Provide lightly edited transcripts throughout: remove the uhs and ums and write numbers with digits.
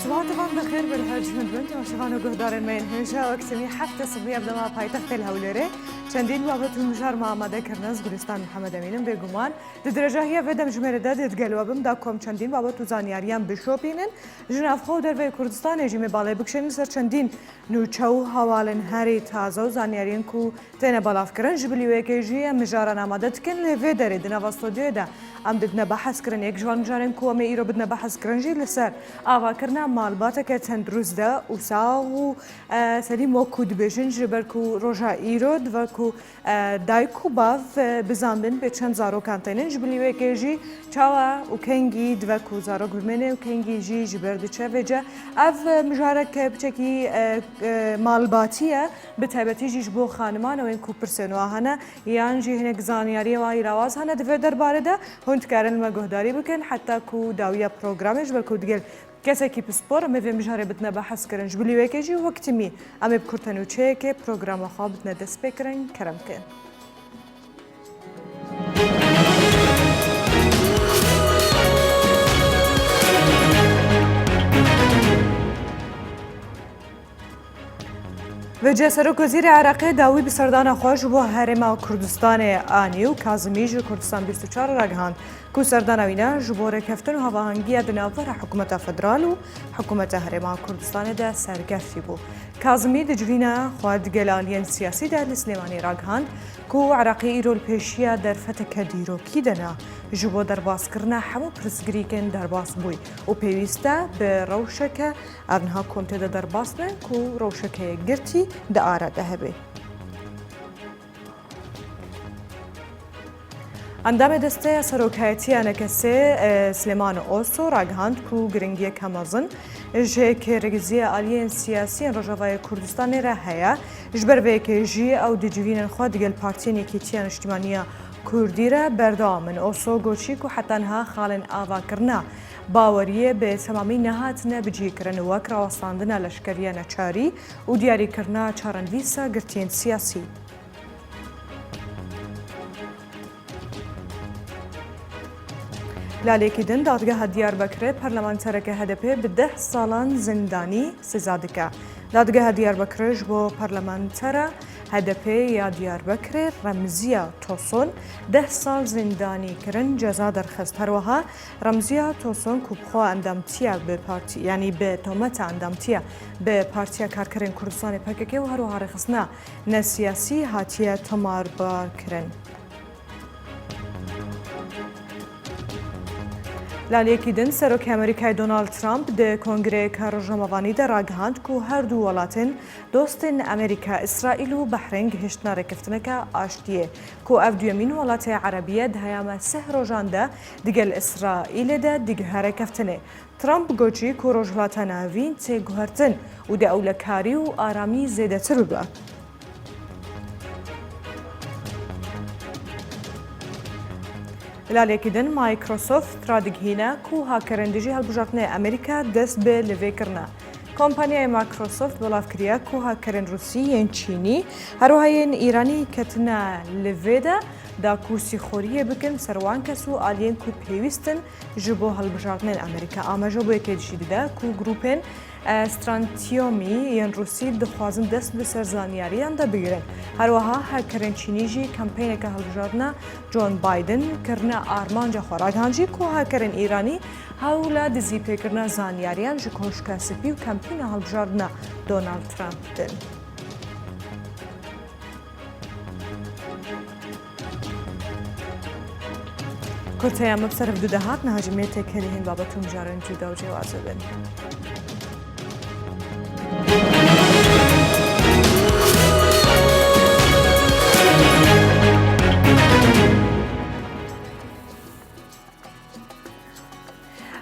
صباحكم بخير بالحج من بنت وشغان وقهدار المين هنشا واكسمي حفت صبية بدما بايتخت الهوليري چندین بابت مجار ما آماده کردنز گلستان محمد امینم بگمان درجه هی ودم جمهور داد گلوابم دا کم چندین بابت زانیاریان بشوپینن جناف خو در وی کردستان جیمی بالای بکشن سر چندین نوچو حوالن هری تازه و زانیاریان کو تنه بالاف کردن جبلی وکیجی مجاران آماده تکن لوی داره دنا واستودیو دا ام بدنا بحث کردن یک جوان مجارن کو ام ایرو بدنا بحث کردن جی لسر آوا کردن مالبات که تندروز دا و ساو سلیم و کود بجن جبر کو روجا ایرو و کو دایکو باف بزامن به چند زارو کانتینن جبلی وکیجی چاوا و کنگی دو کو زارو گرمنه و کنگی جی جبر دچه وجه اف مجارک بچکی مالباتیه به تایبتی جیش بو خانمان و این کو پرسنو هنه یان جی هنگ زانیاری و ایراواز هنه دو درباره ده هند کارن مگهداری بکن حتی کو داویا پروگرامش بر کو دیگر کسی که پسپور می مجاره بدن بحث کردن جبلی وکیجی وقتی می امی بکرتنو چه که پروگرام خواب بدن دست بکرن کرم کن. و سرۆک وەزیری عێراقی داوی بسەردانە خۆش بۆ هەرێما کوردستانی ئانی و کازمیژ کوردستان 24 ڕگەهاند کو سەردانەوینە ji بۆ ڕێککەوتن و هەواهەنگیە بناوبەر حکوومەتە فەدرال و حکوومەتە هەرێما کوردستانیدا سەرگەرتی بوو. کازمی دجوینە خواردگەلانیان سیاسیدا لە سلێمانی ڕگەهاند کو عێراقی ئیرۆل پێشیە دەرفەتەکە دیرۆکی دەنا ji بۆ دەرباسکردنا هەموو پرسگریکن دەرباس بووی و پێویستە بە ڕەوشەکە ئەنها کۆمتێدە دەرباسنە و ڕەوشەکەیە گرتی دا ئارادە هەبێ. ئەندامێ دەستەیە سەرۆکایەتیانەکەسێ سلێمان ئۆسۆ ڕاگەهاند و گرنگیە کەمەزن ji kêrgizîya aliyên siyasî Rojavayê Kurdistanê re heye ji ber vêkêjî ew dicivînin xwe digel partiyên Yekîtiya Niştimaniya Kurdî re berdewam in Oso goçîk û heta niha xalên avakirina baweriyê bi temamî nehatine bicîkirin wek rawestandina leşkeriya neçarî û diyarîkirina çarenivîsa girtiyên siyasî. لالێکی din دادگەها دیاربەکرێ پەرلەمانتەرەکە HDP bi 10 ساڵان زیندانی سزا dike. دادگەها دیاربەکرێ ji bo پەرلەمانتەرە HDP ya Diyarbekirê Remziya Toson 10 sal zindanî kirin ceza derxist. Herwiha Remziya Toson ku bixwe endamtiya bi partî yanî bi tometa endamtiya bi Partiya Karkerên Kurdistanê PKK û herwiha rêxistina nesiyasî hatiye tomarbar kirin. لالێکی din سەرۆکی ئەمریکای دۆناڵد ترامپ di کۆنگرەیەکە ڕۆژهەمەوانی de ڕاگەهاند ku هەردوو وڵاتên dostên ئەمریکا ئیسرائیل و بەحرین gihiştina rêkeftineka aştiyê ku ev duyemîn welatê Erebî di heyama 3 rojan de digel İsraîlê de digih rêkeftinê. Trump goçî ku rojhilata navîn tê guhertin û di ewlekarî û aramî zêdetir bibe. لالێکی din Microsoft radîgihîne ku hakerên dijî helbijartinê Amerîka dest bi lêvêkirina. Kompanyaya Microsoft belav kiriye ku hakerên Rûsî yên Çînî herwiha yên Îranî ketine li vê de da ku sîxoriyê bikin ser wan kes û aliyên ku pêwîstin ji bo helbijartinên Amerîka. Ameja bu yekê dijî dide ku grûpên Strontiumî yên Rûsî dixwazin dest bi ser zanyariyan de bigirin. Herwiha hakerên Çînî jî kampêneka hilbijartina John Biden kirine armanca xwe ragihan jî ku hakerên Îranî hewla dizîpêkirina zanyariyan ji koşka spî û kampîna hilbijartina Donald Trump din. Kurtaya me bi ser du dehat nehacimê têkilîhên babet û mijarên cuda û cêwazê bin.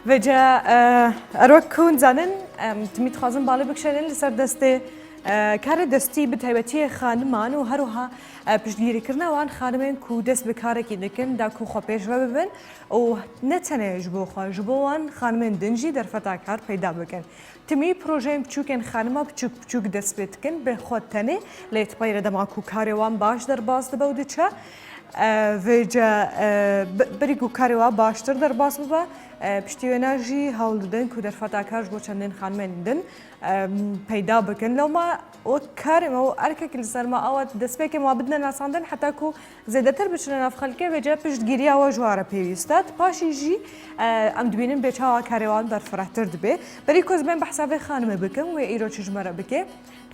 وجه اروک کن زنن تمیت خازن بالا بکشن لسر دسته کار دستی به تایبەتی خانمان و هەروها پشتگیریکردنا وان خانمên ku dest bi karekî dikin da ku xwe pêş ve bibin û ne tenê ji bo xwe ji bo wan xanimên din jî derfeta kar peyda bikin. Timî projeyên biçûkên xanima biçûk biçûk dest pê dikin bi xwe tenê lê tipayê re dema ku karê wan baş derbas dibe û diçe vêce berî ku karê wan baştir derbas bibe پشتیوێناژی هەوڵدن و دەرفەتاکاش بۆ چەندین خانمێنندن پەیدا بکەن لەوما وەک کارێمە و ئەرکێکی لەسەرما ئەوە دەستپێکێ وا بدنە ناساندن حتاکو زێدەتر بچنە ناف خەڵکێ وێجە پشتگیریەوە ژوارە پێویستات پاشیژی ئەم دوبینن بێچاوا کارێوان بەرفراتر دەبێ بەری کۆز بێن بەحسابێ خانمە بکەم وێ ئیرۆ چژمەرە بکێ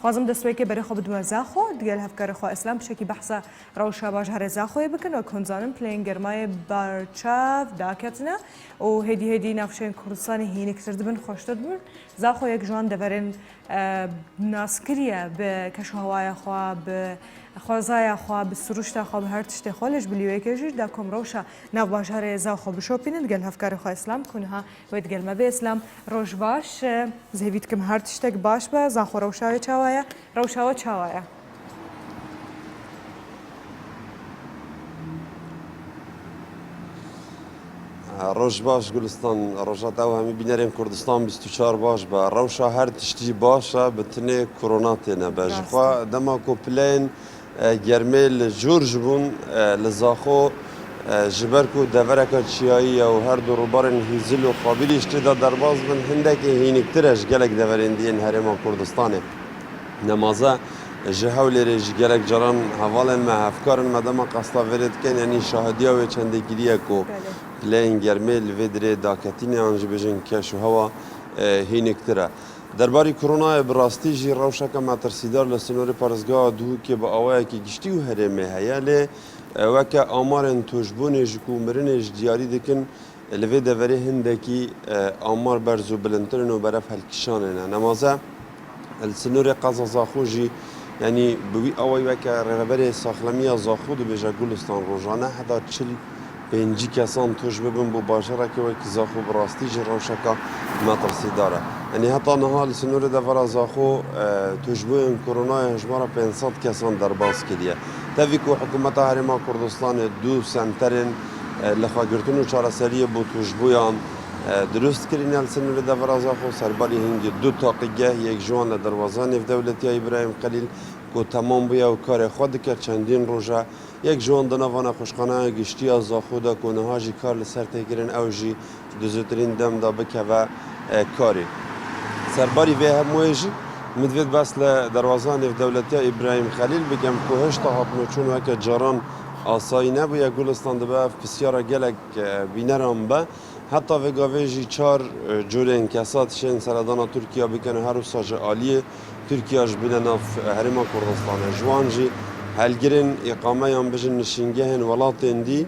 خوازم دەستوێکێ بەرەخۆ بدومە زاخۆ دیگەل هەفکارەخوا ئەسلام پشێکی بەحسە ڕەوشە باش هەرێ زاخۆی بکەن و کۆنزانم پلەین گەرمایە بارچاو داکەتنە و هێدی ناوشێن کوردستانی هینێکتر دبن خۆشتر بن زاخۆ یەک جوان دەبەرێن ناسکریە بە کەشهەوایە خوا بە خوازایە خوا بە سروشتا خوا بە هەر تشتێ خۆ لەش بلیوەیەکێژیش دا کۆمڕەوشە ناو باشارێ زاخۆ بشۆپینن گەل هەفکارەخوا ئەسلام کونها وێت گەلمە بێ ئەسلام ڕۆژ باش زەویتکەم هەر تشتێک باش بە زاخۆ ڕەوشاوێ چاوایە ڕەوشاوە چاوایە ڕۆژ باش گولستان ڕۆژات ئەو هەمی بینەرێن کوردستان 24 باش بە ڕەوشە هەر تشتی باشە بتنێ کۆرۆنا تێنە بە ژخوا دەما کۆپلەین گەرمێ لە جۆرژ بوون لە زاخۆ ji ber ku devereka çiyayî ya û her du robarên hîzil û xabilî ji tê de derbas bin hindekê hînîktir e ji gelek deverên diyên herêma Kurdistanê. Nemaze ji hewlêrê ji gelek caran hevalên me hevkarin me dema qesta verê dikin yanî şahediya wê çendekiriye ku pileyên germê li vê dirê daketînê an jî bêjin keş û hewa hînîktir e. Derbarî koronayê bi rastî jî rewşeka metirsîdar li sînorê parêzgeha Duhokê bi awayekî giştî û herêmê heye lê weke amarên tojbûnê ji ku mirinê ji diyarî dikin li vê deverê hindekî amar berz û bilindtirin û beref helkişanên e. Nemaze li sînorê qeza Zaxo jî yanî bi wî awayî weke rêveberê saxlemiya Zaxo dibêje Gulistan rojane heta çil pêncî kesan toj bibin bû bajarekê wekî Zaxo bi rastî ji rewşeka metirsîdar e. Yanî heta niha li sînorê devera Zaxo tojbûyên koronayê hejmara 500 kesan derbas kiriye. Tevî ku hikûmeta Herêma Kurdistanê du senterên li xwegirtin û çareseriyê bû tojbûyan درست kirine li sînorê devera Zaxo serbalî hingî du taqîgeh yek ji wan li derwaza Nêvdewletiya İbrahim Xelîl ku temam bûye û karê xwe dike çendîn roja yek ji wan di navana xweşxaneya giştiya Zaxo de ku niha jî kar li ser têkirin ew jî di zûtirîn dem da bikeve karê. Serbalî vê hemûyê jî min divêt bes li derwaza Nêvdewletiya İbrahim Xelîl bikim ku hişta hatmoçûn weke caran asayî nebûye Gulistan dibe ev pisyara gelek bîneran be heta vê gavê jî çar corên kesa tişên seredana Tirkiya bikene her wisa ji aliyê Tirkiya ji bîne nav Herêma Kurdistanê ji wan jî helgirên îqameyan bijin nişîngehên welatên dî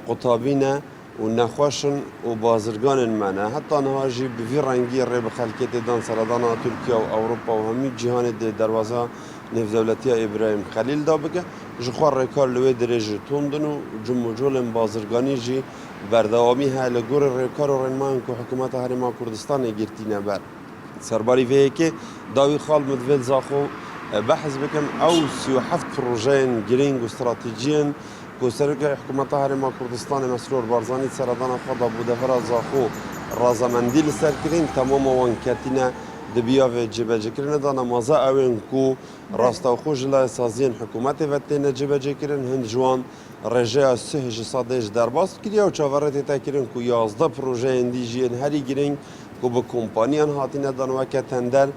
qutabîne û nexweşin û bazirganên me ne heta niha jî bi vî rengî rê bi xelkê tê dan seredana Tirkiya û Ewropa û hemî cîhanê dê derwaza Nêvdewletiya İbrahim Xelîl da bike ji xwe rêkar li wê dirê jî tundin û cim û colên bazirganî jî berdewamî heye li gorî rêkar û rênmayên ku hikûmeta Herêma Kurdistanê girtîne ber. Serbarî vê yekê dawî xal min divê li Zaxo behs bikim ew 37 projeyên girîng û stratejiyên ku serokê hikûmeta Herêma Kurdistanê Mesrûr Barzanî seredana xwe da bû devera Zaxo razamendî li ser kirin temama wan ketîne di biya vê cibecêkirinê de nemaze ew ên ku rastaxwe ji laya saziyên hikûmetê ve têne cibecêkirin hind ji wan rêjeya sih ji sadê ji derbas kiriye û çaverê tê kirin ku 11 projeyên dî jî yên herî girîng ku bi kompaniyan hatîne dan weke tender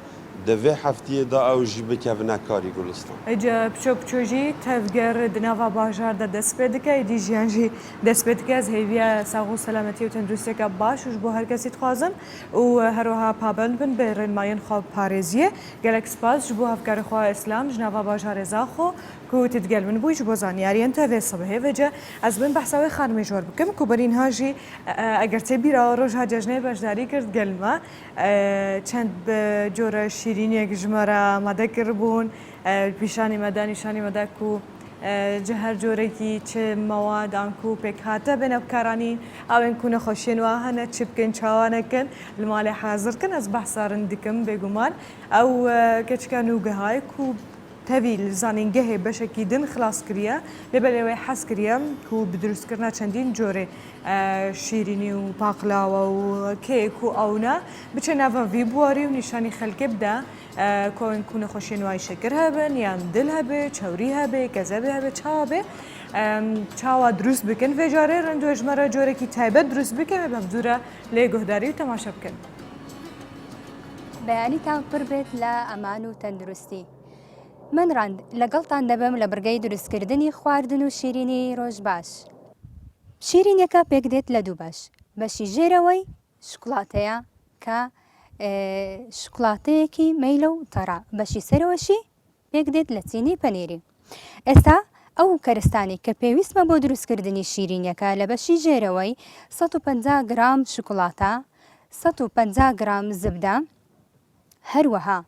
di vê heftiyê da ew jî bikevine karî Gulistan. Ece piço piço jî tevger di nava bajar de dest pê dike êdî jiyan jî dest pê dike ez hêviya sağ û selametiye û tenduristiyeka baş û ji bo her kesî dixwazim û herwiha pabend bin bê rênmayên xwe parêziyê gelek spas ji bo hevkarê xwe Îslam ji nava bajarê Zaxo ku tedgel min bûî ji bo zaniyariyên te vê sibihê vece ez bin behsa wê xanimê jor bikim ku berînha jî eger tê bîra roja cejnê beşdarî kir gelme çend bi cora şîrîniyek ji me re amade kiribûn pîşanî me de nîşanî me de ku ji her corekî çi mewadan ku pêk hate bin evkaranîn ew ên ku nexweşiyên wan hene çi bikin çawa nekin li malê hazir kin ez behsa rin dikim bêguman ew keçika nûgehayê ku تەوی زانینگەهێ بەشێکی دن خلاص کردە لەبەرەوەی حەز کردە و بدروستکردنا چەندین جۆرێ شیرینی و پاقلاوە و کێک و ئەونا بچە ناڤڤی بواری و نیشانی خەلکێ بدە کۆن کو نەخۆشیە نوای شەکر هەبن یان دل هەبێ چاوری هەبێ گەزەبێ هەبێ چاوە بێ چاوا دروست بکەن vêjarê rindwêjmera corekî taybet dروست bike ve bevdûra lê guhdarî û temaşe bikin. بەیانیتان پڕ بێت لە ئەمان و تەندروستی. من ڕاند لەگەڵتان دەبم لە بڕگەی دروستکردنی خواردن و شیرینی ڕۆژ باش. شیرینەکە پێک دێت لە دوو باش. بەشی ژێرەوەی شکڵاتەیە کە شکڵاتەیەکی مەیلە و تەڕا. بەشی سەرەوەشی پێک دێت لە چینی پەنێری. ئێستا ئەو کەرستانی کە پێویستمە بۆ دروستکردنی شیرینەکە لە بەشی ژێرەوەی 150 گرام شکڵاتە، 150 گرام زبدە، هەروەها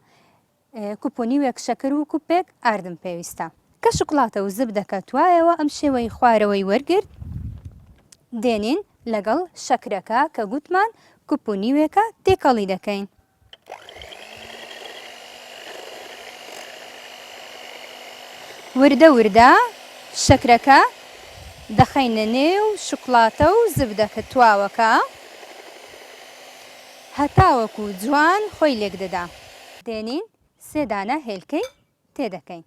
کوپۆنیوێک شەکر و کوپێک ئاردم پێویستە. کە شکڵاتە و زبدەکە توایەوە ئەم شێوەی خوارەوەی وەرگرت دێنین لەگەڵ شەکرەکە کە گوتمان کوپۆنیوێکە تێکەڵی دەکەین. وردە وردە شەکرەکە دەخەینە نێو شکڵاتە و زبدەکە تواوەکە هەتاوەکو جوان خۆی لێک دەدا. دێنین سێ دانە هێلکەی تێدەکەین.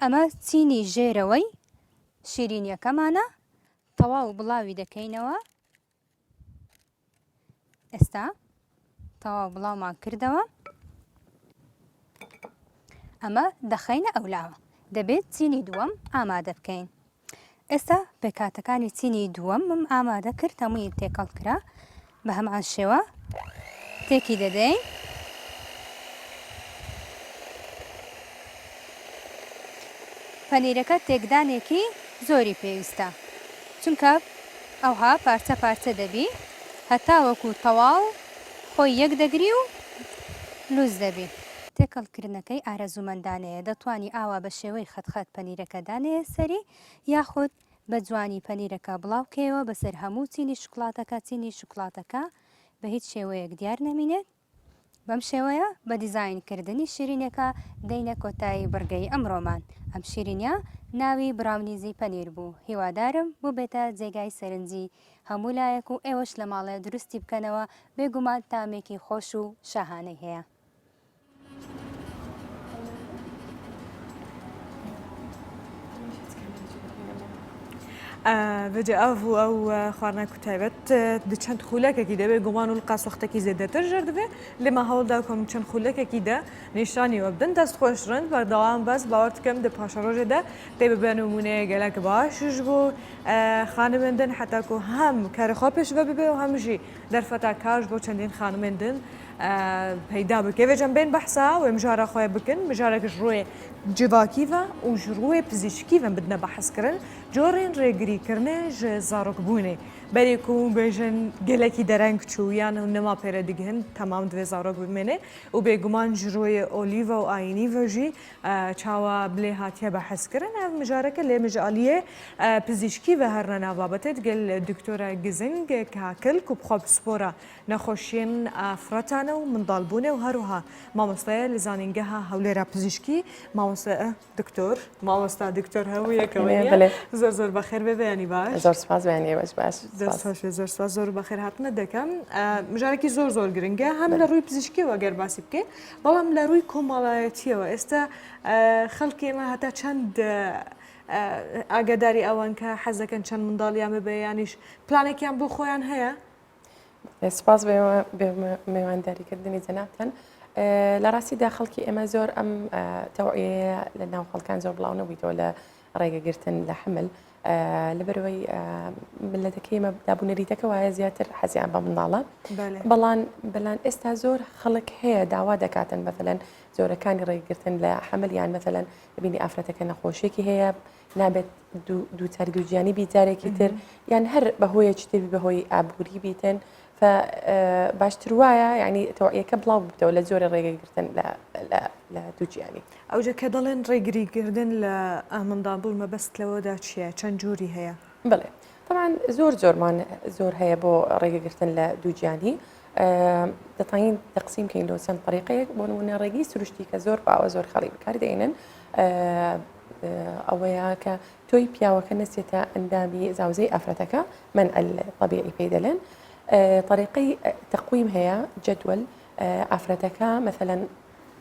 ئەمە چینی ژێرەوەی شیرینیەکەمانە تەواو بڵاوی دەکەینەوە. ئێستا تەواو بڵاومان کردەوە. ئەمە دەخەینە ئەولاوە. دەبێت چینی دووەم ئامادە بکەین. ئێستا پێکاتەکانی چینی دووەمم ئامادە کرد هەمووی تێکەڵ کرا بە هەمان شێوە تێکی دەدەین. پەنیرەکە تێکدانێکی زۆری پێویستە چونکە ئەوها پارچە پارچە دەبی هەتاوەکو تەواو خۆی یەک دەگری و لوز دەبی. تێکەڵکردنەکەی ئارەزومەندانەیە دەتوانی ئاوا بە شێوەی خەتخەت پەنیرەکە دانەیە سەری یاخود بە جوانی پەنیرەکە بڵاوکەوە بەسەر هەموو چینی شکڵاتەکە چینی شکڵاتەکە بە هیچ شێوەیەک دیار نەمینێت. بەم شێوەیە بە دیزاینکردنی شیرینەکە دەینە کۆتایی بڕگەی ئەمڕۆمان. ئەم شیرینە ناوی براونیزی پەنیر بوو. هیوادارم بوو بێتە جێگای سەرنجی هەموو لایەک و ئێوەش لە ماڵێ دروستی بکەنەوە بێگومان تامێکی خۆش و شاهانەی هەیە. بەجێ ئەو ئەو خواردنەکە تایبەت چەند خولەکێکی دەبێ گومان و قاس وەختێکی زێدەتر ژەر دەبێ لێمە هەوڵدا کۆم چەند خولەکێکی دە نیشانیوە بدن دەست خۆشڕند بەردەوام بەس باوەڕ دکەم دە پاشە ڕۆژێدا دەی ببێن نمونەیە گەلەکە باشش بوو خانمێندن حتاکو هەم کارەخوا پێشبە ببێ و هەمژی دەرفەتا کاش بۆ چەندین خانمێندن پەیدا بکە وێژەم بێن بەحسا و ئێمژارە خۆی بکن مژارێکش ڕوێ جیواکیڤە و ژ ڕوێ پزیشکیڤن بدنە بەحسکردن جۆڕێن ڕێگریکردنێ ژ زارۆکبوونێ بەرێک و بێژن گەلێکی دەرەنگ چوویان و نەما پێرە دیگەن تەمام دوێ زارۆک بمێنێ و بێگومان ژ ڕوێ ئۆلیڤە و ئاینیڤەژی چاوە بلێ هاتیە بەحسکردن ئەو مژارەکە لێ مژالیە پزیشکی بە هەر نەناوابەتێت گەل دکتۆرە گزنگ کاکلک و بخۆ سپۆرە نەخۆشیێن ئافرەتانە و منداڵبوونێ و هەروها مامۆستایە لە زانینگەها هەولێرە پزیشکی مامۆستا دکتۆر مامۆستا دکتۆر هەوو یەکەوە زۆر زۆر بەخێر بێ بەیانی باش زۆر سپاس بەیانی باش باش زۆر سپاس زۆر بەخێر هاتنە دەکەم مژارێکی زۆر زۆر گرنگە هەم لە ڕووی پزیشکیەوە گەر باسی بکەین بەڵام لە ڕووی کۆمەڵایەتیەوە ئێستا خەڵکی ئێمە هەتا چەند ئاگاداری ئەوان کە حەزەکەن چەند منداڵیان ببێ یانیش پلانێکیان بۆ خۆیان هەیە سپاس بە میوانداریکردنی جەنابتان لە ڕاستیدا خەڵکی ئێمە زۆر ئەم تەوعیە لە ناو خەڵکان زۆر بڵاو نەبوویتەوە لە ڕێگەگرتن لە حمل لەبەرەوەی ملەتەکەی ئێمە دابوونەریتەکە وایە زیاتر حەزیان بە منداڵە بەڵام ئێستا زۆر خەڵک هەیە داوا دەکاتن بەفەلەن زۆرەکانی ڕێگرتن لە حمل یان مەفەلەن ببینی ئافرەتەکە نەخۆشیێکی هەیە نابێت دووچاری دووجیانی بیجارێکی تر یان هەر بەهۆیەکی تر بەهۆی ئابووری بیتن باشتر وایە یعنی تەوعیەکە بڵاو بێتەوە لە جۆرە ڕێگەگرتن لە دووجیانی ئەوجە کە دەڵێن ڕێگریکردن لە ئامندابوون مەبەست لەوەدا چییە چەند جووری هەیە بڵێ طبعاً زۆرمان زۆر هەیە بۆ ڕێگەگرتن لە دووگیانی دەتوانین تەقسیمکەین لە چەند طریقەیەک بۆ نمونە ڕێگی سروشتی کە زۆر باوە زۆر خەڵی بەکاردێنن ئەوەیە کە تۆی پیاوەکە نەچێتە ئەندامی زاوزەی ئافرەتەکە من طبیعی پێی دەڵێن طریقەی تەقویم هەیە جدول ئافرەتەکە مثلا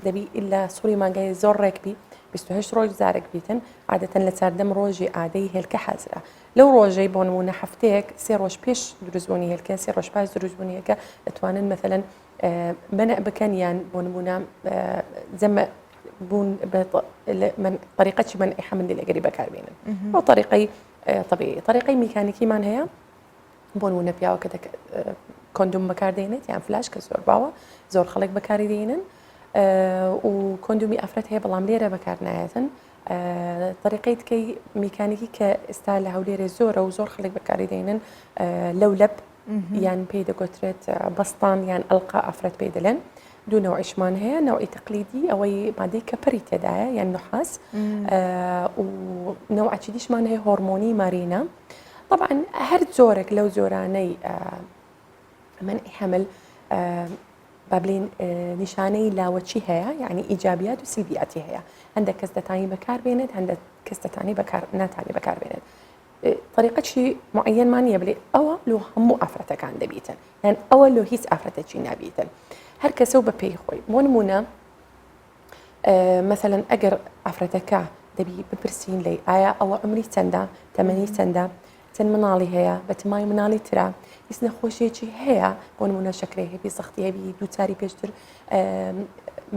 دەبی ئللا سووری مانگای زۆر ڕێکبی 28 ڕۆژ زارێک بیتن عادەتەن لە چاردەم ڕۆژی ئادەی هێلکە حازرە لەو ڕۆژەی بۆ نمونە هەفتەیەک 3 ڕۆژ پێش دروستبوونی هێلکە 3 ڕۆژ پاش دروستبوونی هێلکە دەتوانن مثلا منع بکەن یان بۆ نمونە جەمع بوون من طریقەی منعی حەملی لەگەری بەکاربێنن ئەو طریقەی طبیعی طریقەی میکانیکیمان هەیە بۆ نمونە پیاوەکە کۆندوم بەکاردێنێت یان فلاش کە زۆر باوە زۆر خەڵک بەکاری دێنن و کۆندومی ئافرەت هەیە بەڵام لێرە بەکار نایەتن طریقەی تکەی میکانیکی کە ئێستا لە هەولێرە زۆرە و زۆر خەڵک بەکاری دێنن لەولەب یان پێی دەگوترێت بەستان یان ئەڵقا ئافرەت پێی دەڵێن دوو نەوعیشمان هەیە نەوعی تەقلیدی ئەوەی مادەی کەپەری تێدایە یان نحاس و نەوعی دیشمان هەیە هۆرمۆنی مارینە طبعا هەر زۆرێک لەو زۆرانەی منعی حەمل بابلين نشانەی لاوەچی هەیە یعنی ئیجابیات و سلبیاتی هەیە هەندێک کەس دەتانی بەکاربێنێت هەندێک کەس دەتانی ناتانی بەکاربێنێت طریقەی معەنمان نیە بڵێ ئەوە لۆ هەموو ئافرەتەکان دەبیتن یان ئەوە لۆ هیچ ئافرەتێکی نابیتن هەر کەسە و بە پێی خۆی بۆ نمونە مثلا ئەگەر ئافرەتەکە دەبی بپرسین لێ ئایا ئەوە عمری چەندە تەمەنی چەندە چەند مناڵی هەیە بەتمای مناڵی ترا هیچ نەخۆشیەکی هەیە بۆ نمونە شەکرەی هەبی سەختی هەبی دووچاری پێشتر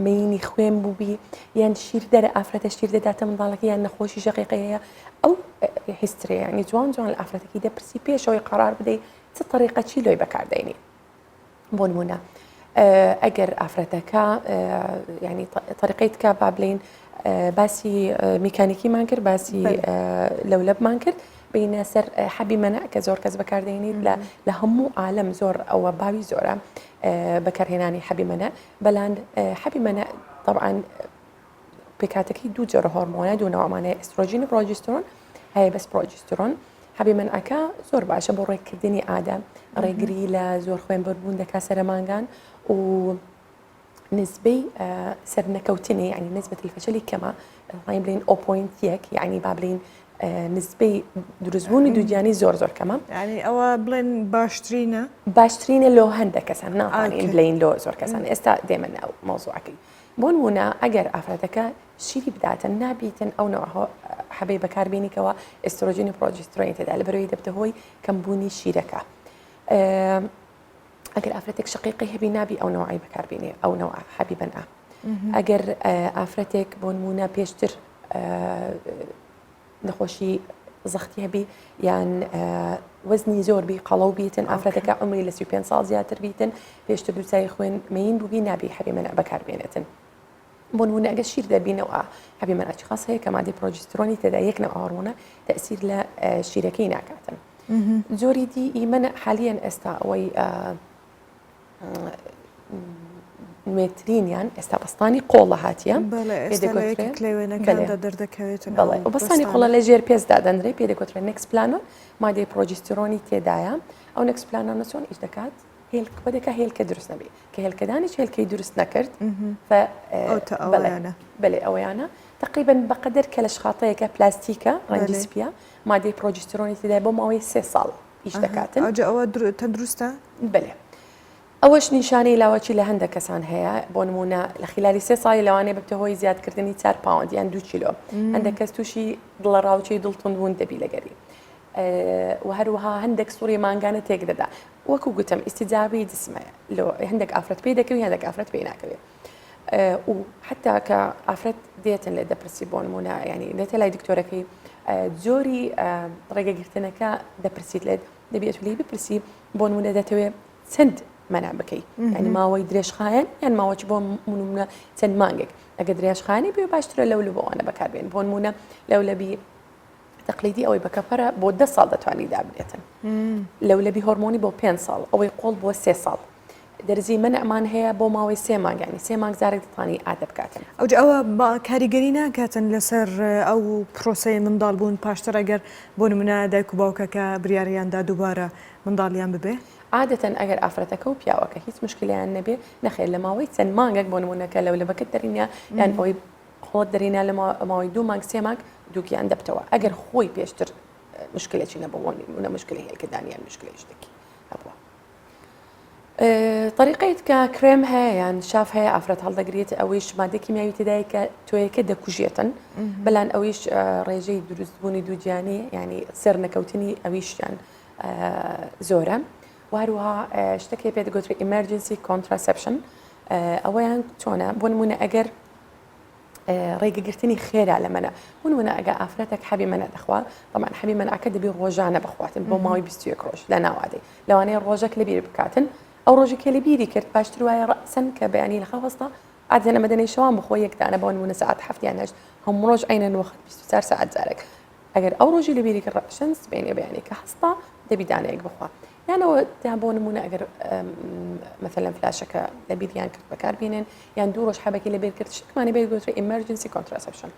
مەینی خوێن بووبی یان شیر دەرە ئافرەتە شیر دەداتە منداڵەکە یان نەخۆشی شەقیقی هەیە ئەو هیسترێ ینی جوان جوان لە ئافرەتەکەی دەپرسی پێشەوەی قەرار بدەیت چ طریقەچی لۆی بەکاردێنی بۆ نمونە ئەگەر ئافرەتەکە ینی طریقەی تکە با بڵێن باسی میکانیکیمان کرد باسی لەولەبمان کرد بینە سەر حەبی مەنە کە زۆر کەس بەکاردێنیت لە هەموو عالم زۆر ئەوە باوی زۆرە بەکارهێنانی حەبی مەنە بەلاند حەبی مەنە طبعا پێکاتەکەی دوو جۆرە هۆرمۆنە دوو نەوەمانەیە ئێسترۆژین و پرۆجسترۆن هەیە بەس پرۆجسترۆن حەبی مەنەکە زۆر باشە بۆ ڕێککردنی ئادە ڕێگری لە زۆر خوێنبەربوون دەکات سەرمانگان و نسبەی سەرنەکەوتنی ینی نسبەت الفەشەلی کەمە بڵێن 0.1 یعنی با بڵێن نسبەی دروستبوونی دووگیانی زۆر زۆر کەمە ینی ئەوە بڵێن باشترینە لۆ هەندێک کەسان ناڵین بڵین لۆ زۆر کەسان ئێستا دێمە ناو مۆزوعەکەی بۆ نمونە ئەگەر ئافرەتەکە شیری بداتن نابیتن ئەو نەوە حەبەی بەکاربێنیکەوە ئێسترۆژین و پرۆجسترۆنی تێدا لەبەرەوەی دەبتە هۆی کەمبوونی شیرەکە ئەگەر ئافرەتێک شەقیقی هەبی نابی ئەو نەوەی بەکاربێنێ ئەو نەوە حەبی بەنئا ئەگەر ئافرەتێک بۆ نمونە پێشتر نەخۆشی زەختی هەبی یان وەزنی زۆر بی قەڵەو بیتن ئافرەتەکە عمری لە 35 ساڵ زیاتر بیتن پێشتر دووچاری خوێن مەین بووبی نابی حەبی مەنە بەکاربێنێتن بۆ نمونە ئەگەر شیر دەبینەوە حەبی مەنە خاص هەیە کە مادەی پرۆجسترۆنی تێدا یەک نەوە هۆرمۆنە تەئسیر لە شیرەکەی ناکاتن زۆری دی ئیمەنە حالیان ئێستا ئەوەی نوێترینیان ئێستا بەستانی قۆڵە هاتیە بەستانی قۆڵە لە ژێر پێزدا دەنرێ پێ دەکوترێت نێکس پلانۆ مادەی پرۆجسترۆنی تێدایە ئەو نێکس پلانۆنە چۆن ئیش دەکات هێلکە هێلکە دروست نەبی کە هێلکەدانیش هێلکەی دروست نەکرد بەڵێ ئەوەیانە تقریبا بەقەدر کە لە شخاتەیەکە پلاستیکە ڕەنگی سپیە مادەی پرۆجسترۆنی تێدای بۆ ماوەی 3 ساڵ ئیش دەکاتن ئەوە تەندروستە بڵێ ئەوەش نیشانەی لاوەچی لە هەندێک کەسان هەیە بۆ نمونە لە خلالی 3 ساڵی لەوانەیە ببتە هۆی زیادکردنی 4 پاوەند یان 2 کیلۆ هەندێک کەس تووشی دڵە ڕاوچەی دڵتوندبوون دەبی لەگەری و هەروەها هەندێک سووری مانگانە تێک دەدا وەکو گوتم ئیستیجابی جسمەیە لە هەندێک ئافرەت پێی دەکەوی هەندێک ئافرەت پێی ناکەوێت و حتا کە ئافرەت دێتن لە دەپرسی بۆ نمونە ینی دێتە لای دکتۆرەکەی جۆری ڕێگەگرتنەکە دەپرسیت لێت دەبێت لی بپرسی بۆ نمونە دەتەوێت چەند مەنا بکەی ینی ماوەی درێژخایەن یان ماوەی بۆ نمونە چەند مانگێک ئەگە درێژخانی بێ باشترە لەو بۆوانە بەکاربێن بۆ نمونە لەولەبی تەقلیدی ئەوەی بەکەپەرە بۆ 10 ساڵ دەتوانانی دابرێتن لەولەبی هۆرمۆنی بۆ 5 ساڵ ئەوەی قۆڵ بۆ 3 ساڵ دەرزی منعمان هەیە بۆ ماوەی 3 مانگ یعنی 3 مانگ زارێک دەتوانی ئادە بکاتن. ئەو ئەوە کاریگەری ناکاتن لەسەر ئەو پرۆسەی منداڵ بوون پاشتر ئەگەر بۆ نمونە دایک و باوکەکە بریاریاندا دووبارە منداڵیان ببێ؟ عادەتەن ئەگەر ئافرەتەکە و پیاوەکە هیچ مشکلیان نەبێ نەخێر لە ماوەی چەند مانگێک بۆ نمونەکە لەولەبەکەت دەرینە یان ئەوەی خۆت دەرینە لە ماوەی 2 مانگ 3 مانگ دووکیان دەبتەوە ئەگەر خۆی پێشتر مشکلێکی نەبوونی منە مشکلی هێلکردانیان مشکلی شتێکی هەبووە. طریقەیت کە کرێم هەیە یان شاف هەیە ئافرەت هەڵدەگرێت ئەوەیش مادە کیمیاوی تێدایە کە تۆیەکە دەکوژێتن بەلان ئەویش ڕێژەی دروستبوونی دووجیانی ینی سەر نەکەوتنی ئەویشیان زۆرە و هەروەها شتێکی پێ دەگوترێت ئیمەرجنسی کۆنتراسەپشن ئەوەیان چۆنە بۆ نمونە ئەگەر ڕێگەگرتنی خێرا لە منە هونوونە ئەگە ئافرەتێک حەبی منە دەخوا طبعا حەبی منعکە دەبی ڕۆژانە بخواتن بۆ ماوەی 21 ڕۆژ لە ناوادەی لەوانەیە ڕۆژێک لەبیر بکاتن ئەو ڕۆژی کە لەبیری کرد پاشتر وایە ڕەسەن کە بەیانی لە خەوەستا ئادەنە مەدەنەی شەوان بخۆ یەکدانە بۆ نمونە سەعات 7 یان 8 هەموو ڕۆژ عینەن وەخت 24 ساعت زارێک ئەگەر ئەو ڕۆژی لەبیری کرد ڕەشن سبێنێ بەیانی کە هەستا دەبی دانەیەک بخوا یانەوە تا بۆ نمونە ئەگەر مثلا فلاشەکە لەبیریان کرد بەکاربێنن یان دوو ڕۆژ حەبەکی لەبیر کرد شتێکمانی بێت گوترێت ئیمەرجنسی کۆنتراسەپشن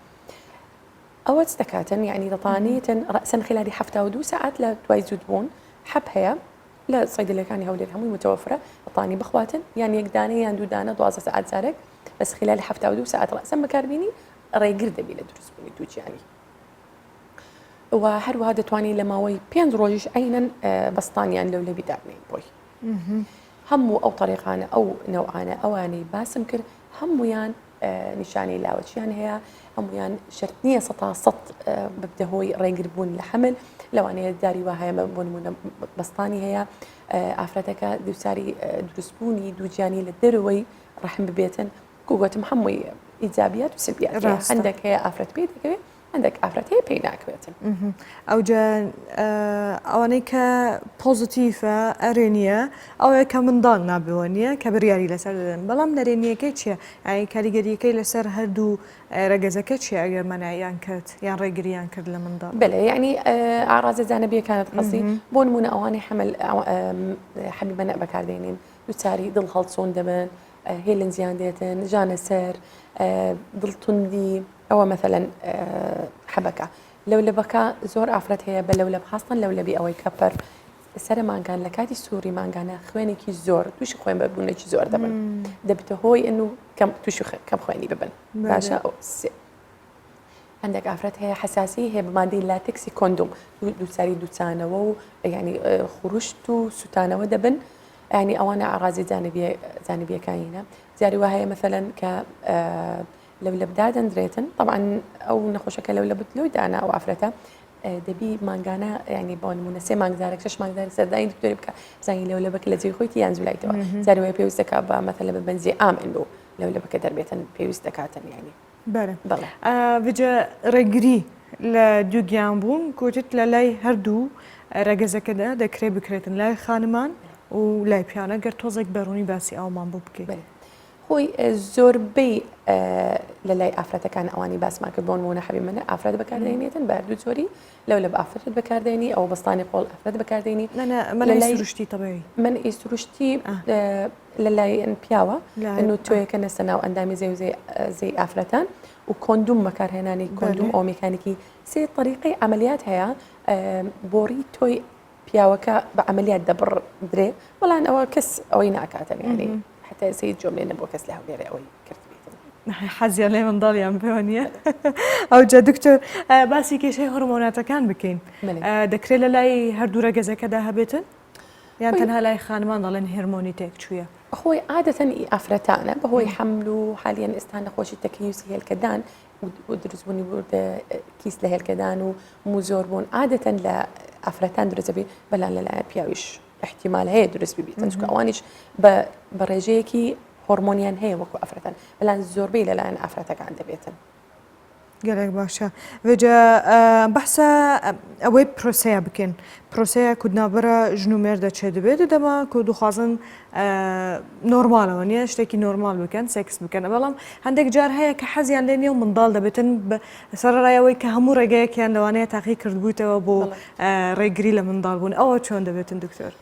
ئەوە دەکاتن یعنی دەتوانیتن ڕەسەن خلالی 72 ساعت لە دوای زودبوون حەب هەیە لە سەیدلەکانی هەولێر هەمووی متوفرە دەتوانی بخواتن یان یەکدانە یان دوودانە 12 ساعت زارێک بەس خلالی 72 ساعت ڕەسەن بەکاربێنی ڕێگر دەبی لە دروستبوونی دووجیانی و هەروەها دەتوانین لە ماوەی 5 ڕۆژیش عینەن بەستانیان لەو لەبی دابنین بۆی هەموو ئەو طریقانە ئەو نەوعانە ئەوانەی باسم کرد هەمویان نیشانەی لاوەچیان هەیە هەمویان شەرت نییە 100% ببدەهۆی ڕێگربوون لە حمل لەوانەیە داری وا هەیە بۆ نمونە بەستانی هەیە ئافرەتەکە دووساری دروستبوونی دووجیانی لە دەرەوەی ڕەحم ببێتن گوگوتم هەمووی ئیجابیات و سلبیات هەندێک هەیە ئافرەت پێ دەکەوێت هەندێک ئافرەت هەیە پێی ناکەوێتن ئەوجا ئەوانەی کە پۆزیتیڤە ئەرێنیە ئەوەیە کە منداڵ نابەوە نیە کە بریاری لەسەر دەدەن بەڵام نەرێنیەکەی چییە؟ ئای کاریگەریەکەی لەسەر هەردوو ڕێگەزەکە چیە ئەگەر مەنایان کرد یان ڕێگریان کرد لە منداڵ؟ بەڵێ یعنی ئاڕازە جانەبیەکانت قەسی بۆ نمونە ئەوانەی حەبی منە بەکاردێنین دووچاری دڵ هەڵچۆن دەبن هێلن زیان دێتن ژانە سەر دڵتوندی ئەوە مثلەن حەبەکە لەولەبەکە زۆر ئافرەت هەیە بە لەولەب هەستن لەولەبی ئەوەی کەپەر سەر مانگان لە کاتی سووری مانگانە خوێنێکی زۆر تووشی خوێن بەبوونێکی زۆر دەبن دەبتە هۆی ئەن و تووشی کەم خوێنی ببن باشە هەندێک ئافرەت هەیە حساسی هەیە بە مادەی لاتێکسی کۆندۆم دووساری دووچانەوە و ینی خوروشت و سوتانەوە دەبن ینی ئەوانە ئاغازی جانبیەکانینە جاری وهەیە مثلەن کە لەولەبدا دەندرێتن طبعا ئەو نەخۆشەکە لەولەبت لۆی دانا ئەو ئافرەتە دەبی مانگانە ینی بۆ نمونە 3 مانگزارێک 6 مانگزار سەردانی دکتۆری بکە زانی لەولەبەکە لە جێی خۆیتی یان زولایتەوە جاری وایە پێویست دەکات بە مەثەلەن بە بەنزی ئام ئەندۆ لەولەبەکە دەربێتن پێویست دەکاتن ینی بەڵێ بجە ڕێگری لە دووگیان بوون کۆچێت لە لای هەردوو ڕێگەزەکەدا دەکرێت بکرێتن لای خانمان و لای پیانە گەر تۆزێک بەڕوونی باسی ئەومان بۆ بکەیت خۆی زۆربەی لە لای ئافرەتەکان ئەوانی باسمان کرد بۆ نمونە حەبی منە ئافرەت بەکاردێنێتن بە هەردوو جۆری لەولەب ئافرەت بەکاردێنی ئەو بەستانی قۆڵ ئافرەت بەکاردێنی لای سروشتی تەبەوی من ئەی سروشتی لە لای پیاوە و تۆیەکە نەستە ناو ئەندامی زەی ئافرەتان و کۆندوم بەکارهێنانی کۆندوم ئەو میکانیکی سێ طریقەی عملیات هەیە بۆڕی تۆی پیاوەکە بە عملیات دەبڕدرێ بەڵام ئەوە کەس ئەوەی ناکاتن ینی حتى سيد جملة نبغى كسله وليرة أوي كرتبيتن حزي لي من ضالي عم بيونية أو جا دكتور باسي كي شيء هرمونات كان بكين دكري لاي هردورة جزء كده هبيتن يعني تنها لاي خانمان ضلن هرموني تك شوية هو عادة أفرتانا هو يحملوا حاليا استهنا خوش التكيس هي الكدان ودرسوني بود كيس له الكدان ومزوربون عادة لا أفرتان درسبي بلا لا بياويش احتمال هەیە دروست ببیتن چونکە ئەوانیش بە ڕێژەیەکی هۆرمۆنیان هەیە وەکو ئەفرەتەن بەڵام زۆربەی لەلایەن ئافرەتەکان دەبێتن گەلێک باشە وێجا بەحسە ئەوەی پرۆسەیە بکەن پرۆسەیە کودنابەرە ژن و مێردە چێ دەبێت دەما کە دوخوازن نۆرمالەوە نیە شتێکی نۆرمال بکەن سێکس بکەن بەڵام هەندێک جار هەیە کە حەزیان لێ نیە و منداڵ دەبێتن سەرڕایەوەی کە هەموو ڕێگەیەکیان لەوانەیە تاقی کردبوویتەوە بۆ ڕێگری لە منداڵ بوون ئەوە چۆن دەبێتن دکتۆر؟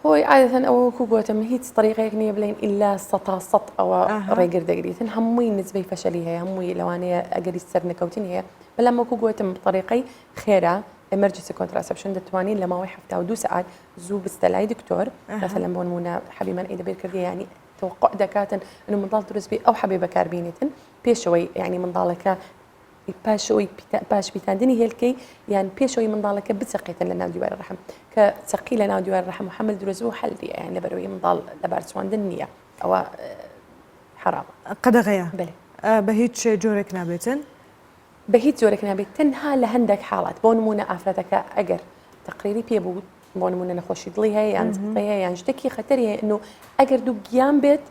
هۆی عادەتەن ئەوەکو گوتم هیچ طریقەیەک نییە بڵێن ئللا سەد ئەوە ڕێگر دەگریتن هەمووی نزبەی فەشەلی هەیە هەمووی لەوانەیە ئەگەری سەر نەکەوتن هەیە بەڵام وەکو گوتم طریقەی خێرا emergency contraception دەتوانین لە ماوەی 72 ساعت زوو بستە لای دکتۆر مثلا بۆ نمونە حەبیمان ئیدەبێت کردی ینی توقع دەکاتن ئەنو منداڵ دروست بێ ئەو حەبێ بەکاربینێتن پێشەوەی ینی منداڵەکە پاشەوەی پاش بیتاندنی هێلکەی یان پێشەوەی منداڵەکە بچەقێتن لە ناو دیواری ڕەحم کە چەقی لە ناو دیواری ڕەحم و حەمل دروست بوو هەڵدی یان لەبەرەوەی منداڵ لەبار چواندن نییە ئەوە حرامە قەدەغەیە بەێ بە هیچ جۆرێک نابێتن بە هیچ جۆرێک نابێت تەنها لە هەندێک حاڵات بۆ نمونە ئافرەتەکە ئەگەر تقریری پێبوو بۆ نمونە نەخۆشی دڵی هەیە یان هەیە یان شتێکی خەتەری هەیە ئەنو ئەگەر دوو گیان بێت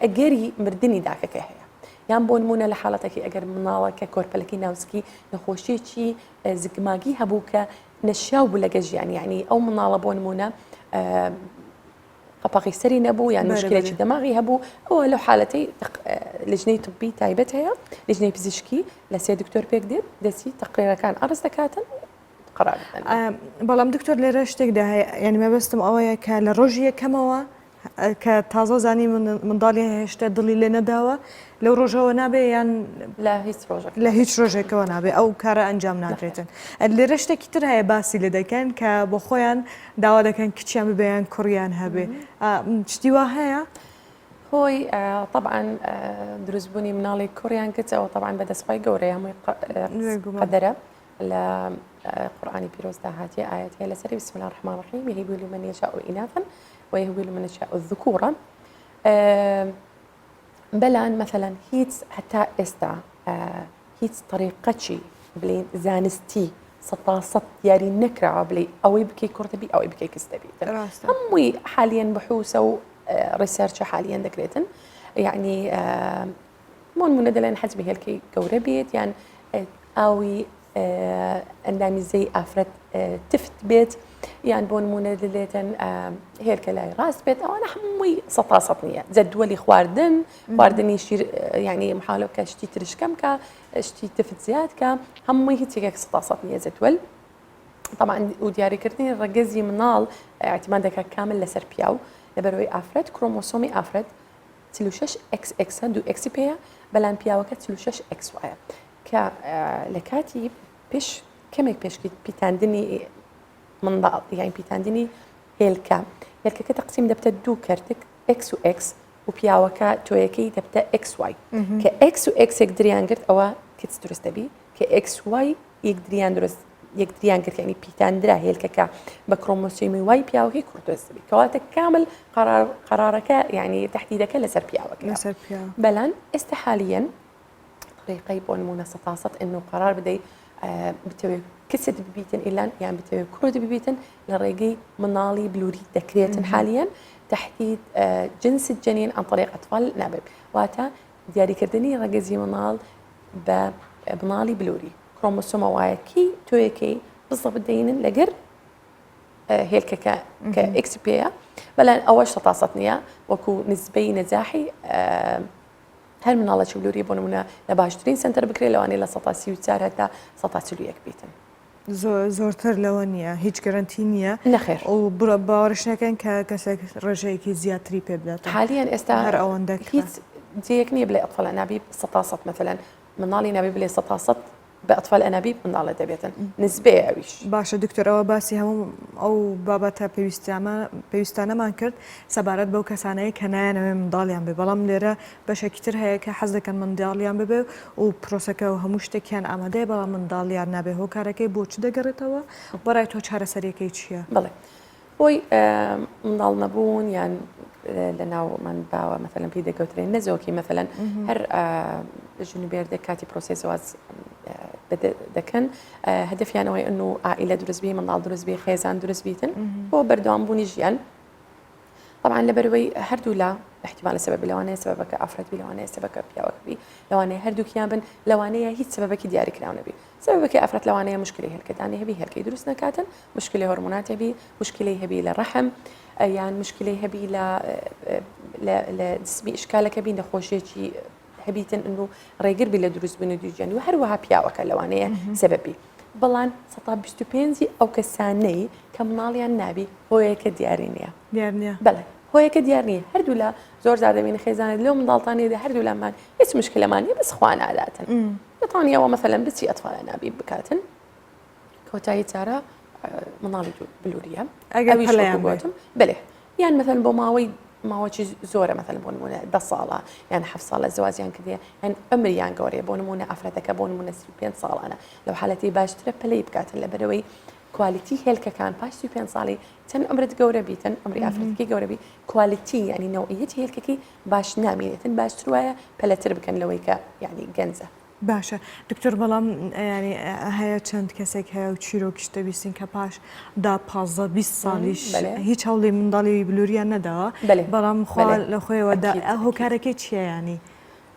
ئەگەری مردنی داکەکە هەیە یان بۆ نمونە لە حاڵەتێکی ئەگەر مناڵەکە کۆرپەلەکی ناوسکی نەخۆشیێکی زگماگی هەبوو کە نەشیاو بوو لەگە ژیان یعنی ئەو مناڵە بۆ نمونە قەپەقی سەری نەبوو یان مشکلێکی دەماغی هەبوو ئەوە لەو حالەتەی لژنەی طبی تایبەت هەیە لژنەی پزیشکی لە سێ دکتۆر پێک دێت دەستی تەقریرەکان ئەڕز دەکاتن قەرار دەدەن. بەڵام دکتۆر لێرە شتێکدا هەیە یعنی مەبەستم ئەوەیە کە لە ڕۆژی یەکەمەوە کە تازە زانی منداڵی هێشتا دڵی لێ نەداوە لەو ڕۆژەوە نابێ یان لە هیچ ڕۆژێکەوە نابێ ئەو کارە ئەنجام نادرێتن لێرە شتێکی تر هەیە باسی لێ دەکەن کە بۆ خۆیان داوا دەکەن کچیان ببیان کوڕیان هەبێ شتی وا هەیە؟ هۆی طبعاً دروستبوونی مناڵی کوڕیان کچەوە طبعاً بەدەستخوای گەورەی هەمووی قەدەرە لە قورآانی پیرۆزدا هاتیە ئاەتەیە لەسەری بسم الله الرحمن الرحیم يهب لمن يشاء إناثا ويهب لمن يشاء الذكورا بەلان مثلا هیچ هەتا ئێستا هیچ طریقەچی بڵێن زانستی 100% دیاری نەکراوە بڵێ ئەوەی بکەی کوڕ دەبی ئەوەی بکەی کچ دەبیت هەمووی حالیان بحوسە و ڕیسەرچە حالیان دەکرێتن یعنی بۆ نمونە دەڵێن حەزبی هێلکەی گەورە بێت یان ئاوی ئەندامی زەی ئافرەت تفت بێت یان بۆ نمونە دەڵێتن هێلکە لای ڕاست بێت ئەوانە هەمووی 100% نییە جەدوەلی خواردنی شیر یعنی محاڵەکە شتی ترشکەم کە شتی تفت زیاد کە هەمووی هیچێکێک 100% نییە جەدوەل طبعا و دیاریکردنی ڕەگەزی مناڵ احتیمال دەکات کامل لەسەر پیاو لەبەرەوەی ئافرەت کرۆمۆسۆمی ئافرەت 36 XX دو X پێیە بەلام پیاوەکە 36 X وایە کە لە کاتی پێش کەمێک پێشکی پیتاندنی منداڵ یان پیتاندنی هێلکەکە تەقسیم دەبتە دوو کەرتێک X و X و پیاوەکە تۆیەکەی دەبتە XY کە X و X یەکدریان کرد ئەوە کچ دروست دەبی کە XY یەکدریان کرد یعنی پیتاندرا هێلکەکە بە کرۆمۆسۆمی وای پیاوەکەی کوڕ دروست دەبی کەواتە کامل قەرارەکە یعنی تهدیدەکە لەسەر پیاوەکە بەلان ئێستا حالیەن طریقەی بۆ نمونە 100% ئەنو قەرار بدەی بتەوێت کچت ببیتن ئیلان یان بتەوێت کوڕت ببیتن لە ڕێگەی مناڵی بلووری دەکرێتن حالیەن تحديد جنس الجنين عن طريق أطفال نابب واتا دیاریکردنی ڕەگەزی مناڵ بە مناڵی بلووری کرۆمۆسۆمە وایە کی تۆیەکەی بزڵ بدەینن لەگەر هێلکەکە کە ئێکس پێیە بەلان ئەوەش 100% نییە وەکو نسبەی نەجاحی هەر مناڵەکی بلووری بۆ نمونە لە باشترین سنتەر بکرێت لەوانەیە لە 134 هەتا 141 بیتن زۆرتر لەوە نییە هیچ گەرنتی نییە نەخێر و باوەڕشنەکەن کە کەسێک ڕێژەیەکی زیاتری پێ بدات حالیان ئێستا هەر ئەوەندە هیچ جەیەک نییە بڵێ ئەطفال ئەنابیب 100% مثلا مناڵی نابی بڵێ 100% بأطفال أنابيب من الله دەبێتن نسبەیە ئەویش باشە دکتۆرەوە باسی هەموو ئەو بابەتە پێویستانەمان کرد سەبارەت بەو کەسانەیە کە نایەنەوێ منداڵیان بێ بەڵام لێرە بەشێکی تر هەیە کە حەز دەکەن منداڵیان ببێ و پرۆسەکە و هەموو شتێکیان ئامادەیە بەڵام منداڵیان نابێ هۆکارەکەی بۆچی دەگەڕێتەوە بەڕای تۆ چارەسەریەکەی چییە؟ بڵێ بۆی منداڵ نەبوون یان لە ناومان باوە مثلا پێی دەکەوترێن نەزۆکی مثلا هەر ژنی بێردە کاتی پرۆسی زواج دەکەن هەدەفیان ئەوەی ئەنو عائیلە دروستبی منداڵ دروستبی خێزان دروست بیتن بۆ بەردەوامبوونی ژیان طبعا لەبەرەوەی هەردوو لا احتمال سبب لەوانەیە سببەکە ئافرەت بی لەوانەیە سببەکە پیاوەکە بی لەوانەیە هەردووکیان بن لەوانەیە هیچ سببەکی دیاریکراو نەبی سببەکە ئافرەت لەوانەیە مشکلی هێلکەدانی هەبی هێلکەی دروست نەکاتن مشکلی هۆرمۆنات هەبی مشکلی هەبی لە ڕەحم یان مشکلی هەبی لە جسمی ئشکالەکە بی نەخۆشیێکی هەبیتن ئەنو ڕێگر بی لە دروستبوونی دووجیان و هەروەها پیاوەکە لەوانەیە سببی بەڵام 125 ئەو کەسانەی کە مناڵیان نابی هۆیەکە دیاری نییە دیار نییە بەڵێ هۆیەکە دیار نییە هەردوو لە زۆر زار دەبینی خێزانێت لەو منداڵتانێدا هەردوو لەمان هیچ مشکلەمان نیە بەس خوا ناداتن دەتوانیەوە مەثەلەن بچی ئەتوانە نابی بکاتن کۆتایی چارە مناڵی بلووریە ئەگەر ئەویش هەڵەیان بێ. گوتم بڵێ یان مەثەن بۆ ماوەی زۆرە مەثەن بۆ نمونە 10 ساڵە یان 7 ساڵە زواجیان کردێ یان ئەمریان گەورەیە بۆ نمونە ئافرەتەکە بۆ نمونە 35 ساڵانە لەو حالەتی باشترە پلەی بکاتن لەبەرەوەی کوالیتی هێلکەکان پاش 35 ساڵی چەند ئەمرت گەورە بیتن ئەمری ئافرەتەکەی گەورە بی کوالیتی ینی نەوعیەتی هێلکەکەی باش نامێنێتن باشتر وایە پەلەتر بکەن لەوەی کە یعنی گەنجە باشە دکتۆر بەڵام ینی هەیە چەند کەسێک هەیە و چیرۆکیش دەبیستین کە پاش دا 15-20 ساڵیش هیچ هەوڵی منداڵی بلووریان نەداوە بەڵام لە خۆیەوەدا هۆکارەکەی چیە ینی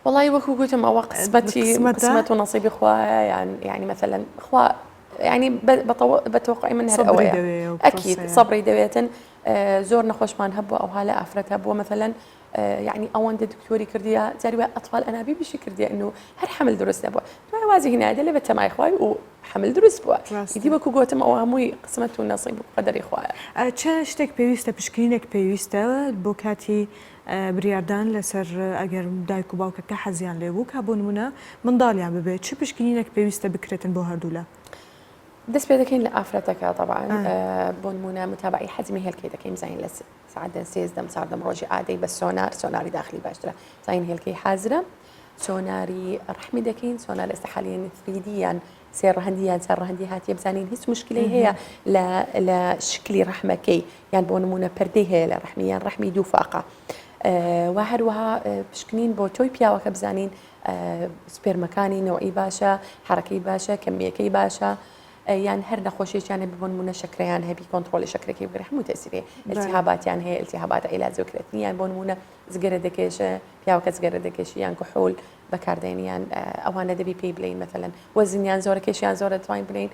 وڵی وەکو گوتم ئەوە قسمەت و نەسیبی خوایە یعنی مثلەن خوا يعني بتوقعي من هالأوية أكيد صبري دويتن زور نخوشمان هبوا أو هلا أفرت هبوا مثلا يعني أوان دكتوري كرديا زاري أطفال أنابي بشي كرديا إنه هر حمل درس نبوا تو وازي هنا اللي بتما إخوي وحمل درس بوا يدي بكو قوتم أو هموي قسمته النصيب وقدر إخويا شتك بيوستا بشكينك بيوستا بوكاتي بریاردان لەسەر ئەگەر دایک و باوکەکە حەزیان لێ بوو کە بۆ نمونە منداڵیان ببێت چ پشکنینێک پێویستە بکرێتن بۆ هەردوو لە دەست پێ دەکەین لە ئافرەتەکە طبعا بۆ نمونە متابعی حەزمی هێلکەی دەکەین بزانین لە سعادە سێزدەم چاردەم ڕۆژی ئادەی بە سۆناری داخلی باشترە زانین هێلکەی حازرە سۆناری ڕحمی دەکەین سۆنار ئێستاحالیان 3D یان سێ ڕەهەندی یان چار ڕەهەندی هاتیە بزانین هیچ مشکلەی هەیە لە شکلی ڕەحمەکەی یان بۆ نمونە پەردەی هەیە لە ڕەحمی یان ڕەحمی دوو فاقە و هەروەها پشکنین بۆ تۆی پیاوەکە بزانین سپێرمەکانی نەوەی باشە حرەکەی باشە کەمیەکەی باشە یان هەر نەخۆشیێکیانە ببوون منە شەکرەیان هەبی کۆنتترۆلی شەکرەکەی بگرێ هەموو تەسیرێ ئەلتیهاباتیان هەیە ئەلتیهاباتە عیلاجۆکرێتنی یان بۆ نمونە زگەرە دەکێشە پیاوەکە زگەرە دەکێشی یان کحۆل بەکاردێنیان ئەوانە دەبی پێی بڵین مەثەلەن وەزنیان زۆرە کێشیان زۆرە دەتوانین بڵین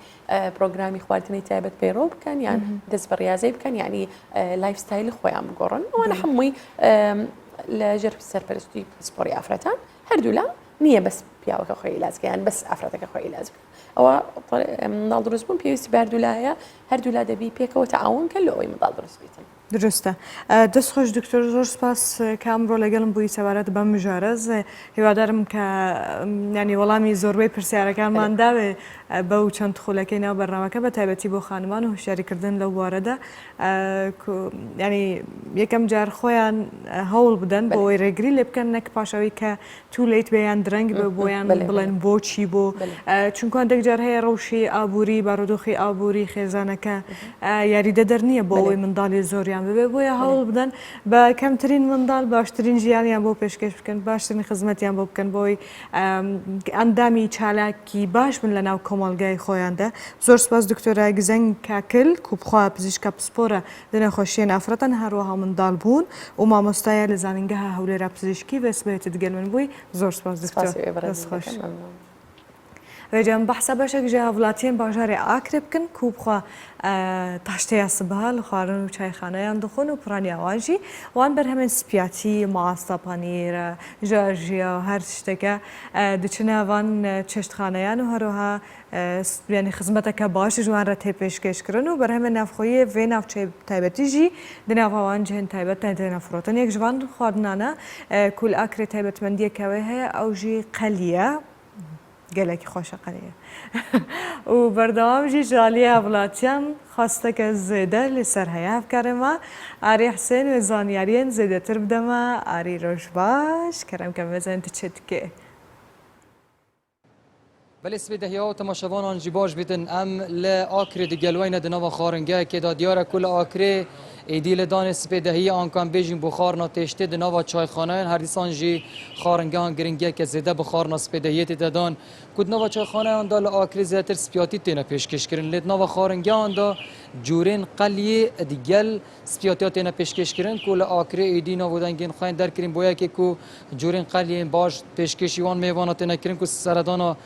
پرۆگرامی خواردنی تایبەت پەیڕۆ بکەن یان دەست بە ڕاضەی بکەن یعنی لایف ستایل خۆیان بگۆڕن ئەوانە هەمووی لە ژێر سەرپەرستی سپۆری ئافرەتان هەردوو لە نییە بەس پیاوەکە خۆی ئیلازکەیان بەس ئافرەتەکە خۆی ئیلاز بکەن ئەوە منداڵ دروست بوون پێویستی بەردوولایە هەردوولا دەبی پێکەوە تەعاون کە لە ئەوەی منداڵ دروست بیتن درستە دەست خۆش دکتۆر زۆر سپاس کامڕۆ لەگەڵم بووی سەبارەت بەم مژارەز هیوادارم کە ینی وەڵامی زۆربەی پرسیارەکانمان داوێ بەو چەند خولەکەی ناو بەرنامەکە بە تایبەتی بۆ خانمان و هوشیاریکردن لەو بوارەدا ینی یەکەم جار خۆیان هەوڵ بدەن بۆ ئەوەی ڕێگری لێ بکەن نەک پاشەوەی کە توولەیت بێیان درەنگ بە بۆیان بڵێن بۆچی بۆ چونکە هەندێک جار هەیە ڕەوشی ئابووری بارودۆخی ئابووری خێزانەکە یاریدە دەرنیە بۆ ئەوەی منداڵی زۆریان ببێ بۆیە هەوڵ بدەن بە کەمترین منداڵ باشترین ژیانیان بۆ پێشکەش بکەن باشترین خزمەتیان بۆ بکەن بۆی ئەندامی چالاکی باش بن لە ناو کۆمەڵگای خۆیاندا زۆر سپاس دکتۆرای گزەنگ کاکل کوبخوا پزیشکە پسپۆرە لەنەخۆشیە ئافرەتەن هەروەها منداڵ بوون و مامۆستایە لە زانینگەها هەولێرە پزیشکی بەسبێتت دگەل من بووی زۆر سپاس دکتۆر دەستخۆش وێجان بەحسە بەشێک ژێ هاوڵاتیان باژارێ ئاکرێ بکەن کوبخوا تاشتەیە سبها لە خواردن و چایخانەیان دەخۆن و پرانیاوانژی وان بەرهەمێن سپیاتی ماستە پانیرە ژاژیە و هەر شتێکە دچناوان چێشتخانەیان و هەروەها ینی خزمەتەکە باش جوانرە تێ پێشکەشکردن و بەرهەمە نافخۆیە vê navçeyê taybetî jî di nav awan cihên taybet tê nafrotin yek ji van xwarinane ku li Akrê taybetmendiyeke wê heye ew jî qeliye gelekî xweş e qeliye û berdewam jî ji aliyê hevlatiyan xwasteke zêde li ser heye hevkarê me Arî Hesên wê zanyariyên zêdetir bide me Arî roj baş kerem ke mezên tu çê dikê بله سپیده و تماشاوانان جی باش بیتن ام ل آکری دی گلوین دنوا خارنگه که دا دیاره کل آکری ایدیل دان سپیدهی آنکان بیجین بخارنا تشته دنوا چایخانه هر دیسان جی خارنگه آن گرنگه که زده بخارنا سپیدهیت دادان کد نوا چایخانه آن دا ل آکری زیاتر سپیاتی تینا پیشکش کردن لید نوا خارنگه آن دا جورین قلیه دیگل سپیاتیات تینا پیشکش کردن کل آکری ایدینا بودن خواین در کریم باید که کو جورین قلیه باش پیشکشی وان میوانات تینا کردن کو سردانا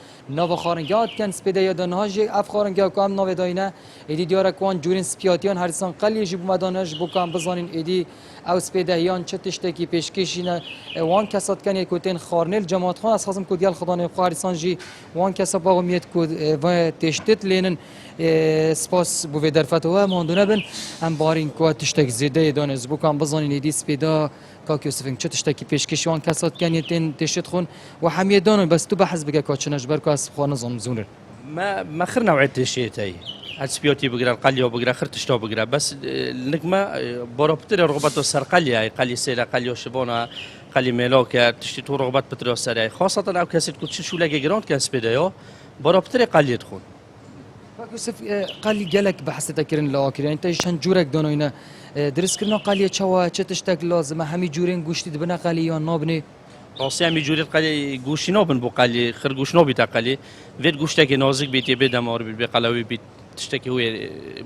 نوا خارنگات کن سپیده یادانها جی اف خارنگا کو هم نو داینه ایدی دیاره کوان جورین سپیاتیان هر سان قلیه جی بمدانش بکام بزانین ایدی او سپیده یان چه تشتکی پیشکشینه وان کسات کنی کوتین خارنل جماعت خان اساسم کو دیال خدانه خارسان جی وان کسا باغ میت کو و تشتت لینن سپاس بو درف فتوه ماندونه بن ام بارین کو تشتک زیده دانز بو کام بزنین ایدی سپیدا کاکیو سفنگ چه تشتکی پیشکشوان کسات کنیتین تشت خون و حمیه دانو بس تو بحث بگه کاچنش بر کاس خوان نظام زونر ما خر نوعية الشيء هتسبيوتي بقرا القلي وبقرا خر تشتو بقرا بس النجمة بروبتر رغبته سرقلي قلي سيلا قلي وشبونا قلي ميلوكا تشتو رغبات بترو سري خاصة او كاسيت كنت شو لاقي جراند كاس بيدايو بروبتر قلي يدخل کاکیو سف قالی گلک بحث تکرین لاکر انت شن جورک دانوینا درس کرنا قالی چوا چه تشتک لازم همی جورین گوشتی دبنا قالی یا نابنی راسي عم يجوري قلي قوشي نوبن بو قلي خر قوش نوبي تا قلي فيت قوشتاكي نازك بيتي بيدا مار بقلاوي بيت تشتكي هو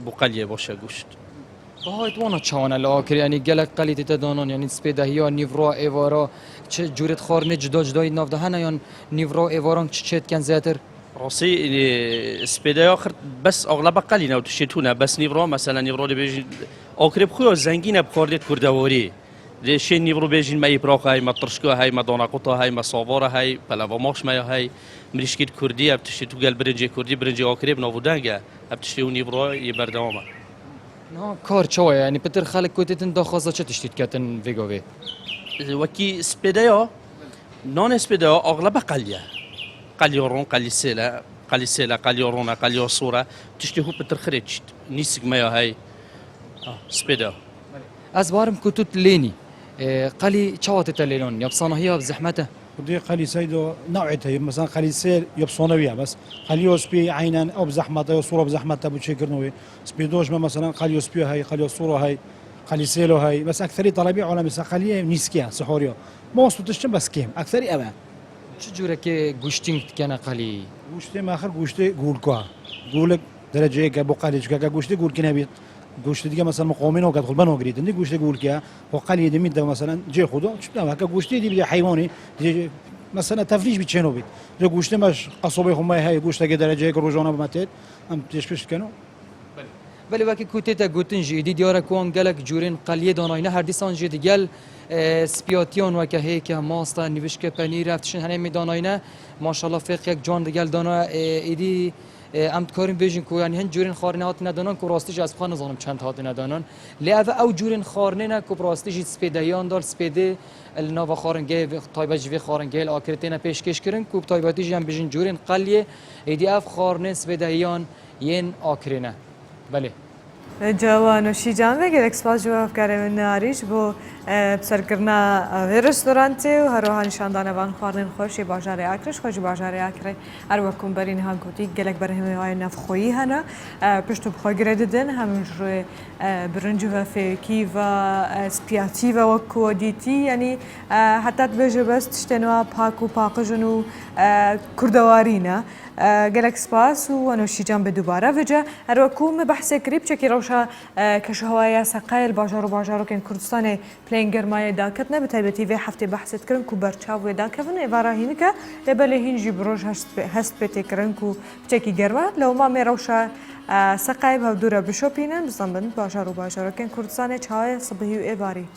بو قلي باشا قوشت باید وانا چوانه لاکر یعنی گلک قالی تدانون یعنی سپیده یا نیورا ایوارا چه جورت خارنه جدا جدای ناف دهنه یا نیورا ایواران چه کن زیاتر راسي سبيدا اخر بس اغلب قلي ناو تشتونا بس نيفرو مثلا نيفرو اللي بيجي اوكريب خويا زنقينا بخوردت كرداوري ليش نيفرو بيجي ما يبراق هاي ما طرشكو هاي ما دوناقوطا هاي ما صافورا هاي بلا ماش ما هاي مريشكيت كردي بتشتو قال برنجي كردي برنجي اوكريب نافودانجا بتشتو نيفرو يبردوما نه کار چوه یعنی پتر خالق کوتتن داخوازا چه تشتید کتن ویگوی وكي سبيدا نون سبيدا اغلب قليه قليورون قلي قليورونا قليو صورة تشتهو بترخريج نيسك ما هاي سبيدا از بارم کتوت لینی قالی چوات تلینون یبصانه هي بزحمته ودي قلي سيدو نوعيته مثلا قلي سيل يبصونويا بس قليو سبي عينا او بزحمته او صوره بزحمته بتشكرنوي سبيدوش مثلا قليو سبي هاي قليو صوره هاي قلي سيلو هاي بس اكثري طلبي على مثلا قليه نيسكيا سحوريو ما وصلتش بس كيم اكثري امان چه جوره که گوشتینگ کنه قالی گوشت ما آخر گوشت گولکا گولک درجه که با قلیش که گوشت گول کنه بیت گوشت دیگه مثلا مقاومین و کدخل بنو گرید دی گوشت گول که با قلی دمید مثلا جه خدا چطور که گوشت دی بده حیوانی دی مثلا تفریج بیچنو بید دی گوشت ماش قصبه خو های گوشت که درجه که روزانه بمتد ام تیش پیش کنو ولی وقتی کوتیتا گوتن جدی دیاره کوان گلک جورین قلیه داناینه هر دیسان جدی گل سپیاتیون و که هیک ماستا نویش که پنیر رفتشن هنه میداناینه ماشاءالله فقط یک جان دیگل دانا ایدی امت کاریم بیشین کو یعنی هن جورین خارنه هات ندانن کو راستیش از خان نزانم چند هات ندانن لیاو او جورین خارنه نه کو راستیش سپیدایان دار سپیده النوا خارنگه تایبه جوی خارنگه آکرتینه پیشکش کردن کو تایباتیش هم بیشین جورین قلیه ایدی اف خارنه سپیدایان ین آکرینه بله جوان و شیجان بگیر اکسپاس جواب کرده من ناریش بو بسرکرنا رستورانتی و هر روحان شاندانه وان خواردن خوشی باجاره اکرش خوشی باجاره اکره هر وکم برین ها گوتی گلک بر همه های نفخویی هنه پشتو بخواه گرددن همش روی برنج و فیکی و سپیاتی و وکو دیتی یعنی حتی بجه بس تشتنوا پاک و پاقجن و کردوارینه گلک سپاس و انوشی جان به دوباره وجه هر وکم بحث کریب چکی روشا کشهوای سقایل باجارو کن کردستان پلین گرمای داکت نه بتایبتی و هفته بحثت کردن کو برچاو و داکفن ایوارا هینی که لبله هین جبروش هست بته کردن کو چکی گرما لو ما میروشا سقای به دوره بشوپینن بزنبند باجارو کن کردستان چای صبحی و ایواری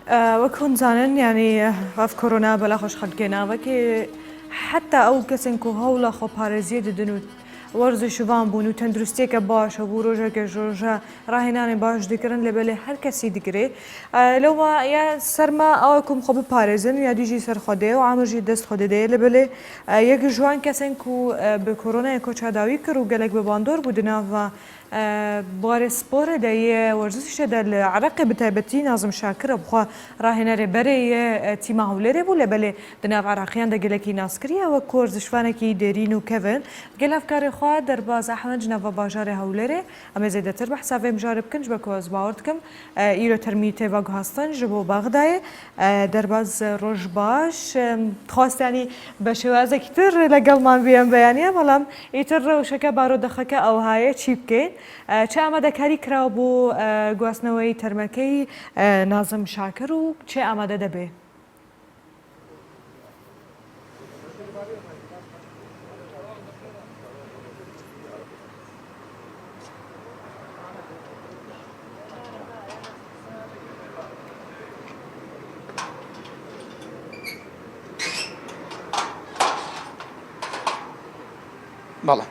وەکۆن زانن ینی ئەف کۆرۆنا بەلا خۆش خەڵکێناوەکێ حتا ئەو کەسن و هەوڵە خۆپارێزیە دەدن و وەرزی شوان بوون و تەندروستێکە باشە بوو ڕۆژێکە ژۆژە ڕاهێنانی باش دەکردن لەبێلێ هەر کەسی دگرێ لەوە یا سەرما ئەوکم خۆ بپارێزن یا دیژی سەر خۆدێ و ئامژی دەست خۆدەدەیە لەبێلێ یەک جوان کەسن و بە کۆرۆنای کۆچاداوی کرد و گەلێک بە باندۆر بوو دناوە بوارێ سپۆرە دەیە وەرزشەدا لە عراقی بتایبەتی نازم شاکرە بخوا ڕاهێنەرێ بەرەیە تیما هەولێرێ بوو لەبەلێ دناو عراقیان دەگەلێکی ناسکریەوە کۆرزشوانێکی دێرین و کەڤن گەلافکاری خوا دەرباز ئەحمەد جنەڤە باژارێ هەولێرێ ئەمە زێدەتر بە حسابێ مژارە بکەنج بە کۆز باوەڕ دکەم ئیرۆ تەرمی تێڤە گوهاستن ji بۆ باغدایە دەرباز ڕۆژ باش خواستانی بە شێوازێکی تر لەگەڵمان بێن بەیانە بەڵام ئیتر ڕەوشەکە بارۆدەخەکە ئەوهایە چی بکەین چه ئامادەکاری کراوە بۆ گواستنەوەی تەرمەکەی نازم شاکر و چه ئامادە دەبێ بەڵێ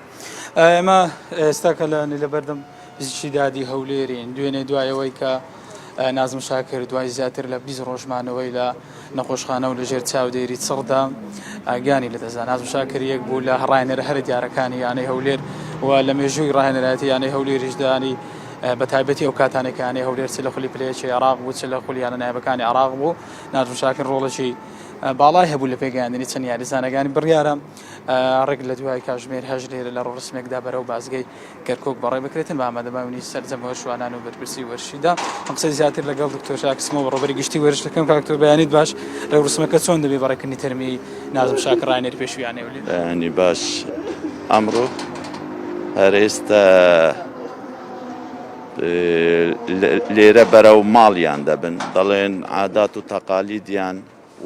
ئێمە ئێستا کە لە بەردەم پزیشکی دادی هەولێرین دوێنێ دوایەوەی کە نازم شاکر دوای زیاتر لە 20 ڕۆژمانەوەی لە نەخۆشخانە و لەژێر چاودێری چڕدا ئاگانی لە دەزان نازم شاکر یەک بوو لە ڕاهێنەرە هەر دیارەکانی یانەی هەولێر و لە مێژووی ڕاهێنەراتی یانەی هەولێریشدانی بە تایبەتی ئەو کاتانێکانی هەولێر چ لە خولی پلەیەکی عراق بوو چ لە خولیانە نایبەکانی عراق بوو نازم شاکر ڕۆڵەکی باڵای هەبوو لە پێگەیاندنی چەند یاریزانەکانی بڕیارە ڕێک لە دوای کاژمێر هەژ لێرە لە ڕۆڕسمێکدا بەرەو بازگەی کەرکک بەڕێ بکرێتن بە ئامادەبانی سەرجەمەوە شوانان و بەرپرسی وەرشیدا ئەم قسەی زیاتر لەگەڵ دکتۆر شاکسمەوە بەڕێبەری گشتی وەرش دەکەم کاکتۆر بەیانیت باش لە ڕوسمەکە چۆن دەبێ بەڕێکردنی تەرمی نازم شاکر ڕاهێنەری پێشویانێ ولێ ینی باش ئەمڕۆ هەر ئێستا لێرە بەرەو ماڵیان دەبن دەڵێن عادات و تەقالیدیان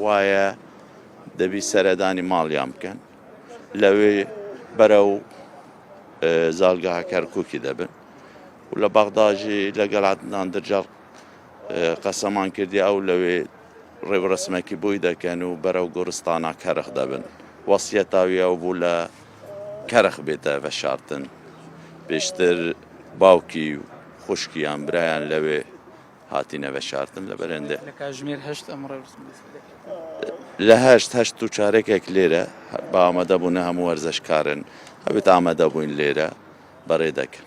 وایە دەبی سەردانی ماڵیان بکەن لەوێ بەرەو زالگەها کەرکووکی دەبن و لە بەغداژی لەگەڵ عەدنان دەرجەڵ قەسەمان کردی ئەو لەوێ ڕێوەڕسمێکی بووی دەکەن و بەرەو گۆرستانە کەرخ دەبن وەسیەتاوی ئەو بوو لە کەرخ بێتە بەشارتن پێشتر باوکی و خوشکیان برایان لەوێ هاتینە بەشارتن لە بەرەندە لە کاژمێر هەشت ئەم لە هەشت و چارێکێک لێرە بە ئامادەبوون هەموو وەرزشکارن هەبێت ئامادەبووین لێرە بەڕێ دەکەن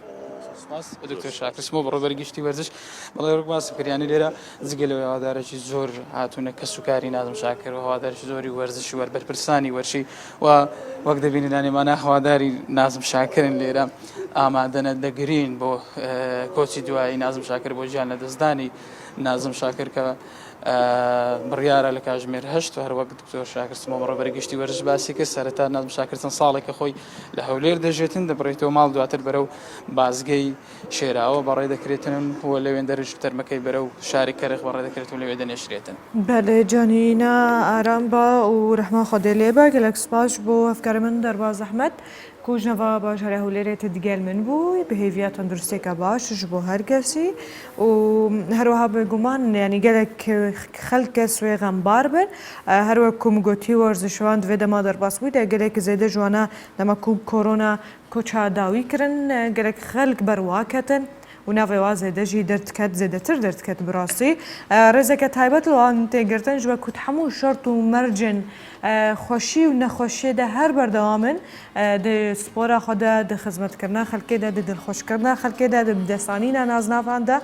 دکتۆر شاکرسمەوە بەڕێبەری گشتی وەرزش بەڵێ ڕووباس کریانی لێرە جگەلەوەی هەوادارێکی زۆر هاتوونە کە سوکاری نازم شاکر و هەوادارێکی زۆری وەرزشی وەربەرپرسانی وەرشی و وەک دەبینی لانێمانە هەواداری نازم شاکرن لێرە ئامادەنە دەگرین بۆ کۆچی دوایی نازم شاکر بۆ ژیان لە دەستدانی نازم شاکر کە بڕیارە لە کاژمێر هەشت و هەروەک دکتۆر شاکرسمەوە بەڕێبەری گشتی وەرزش باسی کرد سەرەتا نازم شاکر چەند ساڵێکە خۆی لە هەولێر دەژێتن دەبڕێتەوە ماڵ دواتر بەرەو بازگەی شێراوە بەڕێ دەکرێتن و لەوێن دەرش تەرمەکەی بەرەو شاری کەرخ بەڕێ دەکرێت و لەوێ دەنێشرێتن بەڵێ جانینا ئارام بە و ڕەحمان خۆدێ لێ بە گەلەک سپاس بۆ هەفکارە من دەرباز ئەحمەد کوژنەوە باژارە هەولێرێتە دیگەل من بووی بەهێویە تەندروستێکە باشش بۆ هەر کەسی و هەروەها بێگومان ینی گەلێک خەڵکە سوێ غەمبار بن هەروە کومگوتی وەرزشوان دوێ دەما دەرباس بووی دە گەلێک زێدە جوانە دەمە کوب کۆرۆنا کۆچاداوی کردن گەلێک خەڵک بەرواکەتن و ناوێوا زێدەژی دەردکەت زێدەتر دەردکەت بڕاستی ڕێزەکە تایبەت لەوان تێگرتن ژوە کوت هەموو شەرت و مەرجن خۆشی و نەخۆشیێدا هەر بەردەوامن سپۆرە خۆدا دە خزمەتکردنا خەڵکێدا دە دڵخۆشکردنا خەڵکێدا دە دەسانینە نازناواندا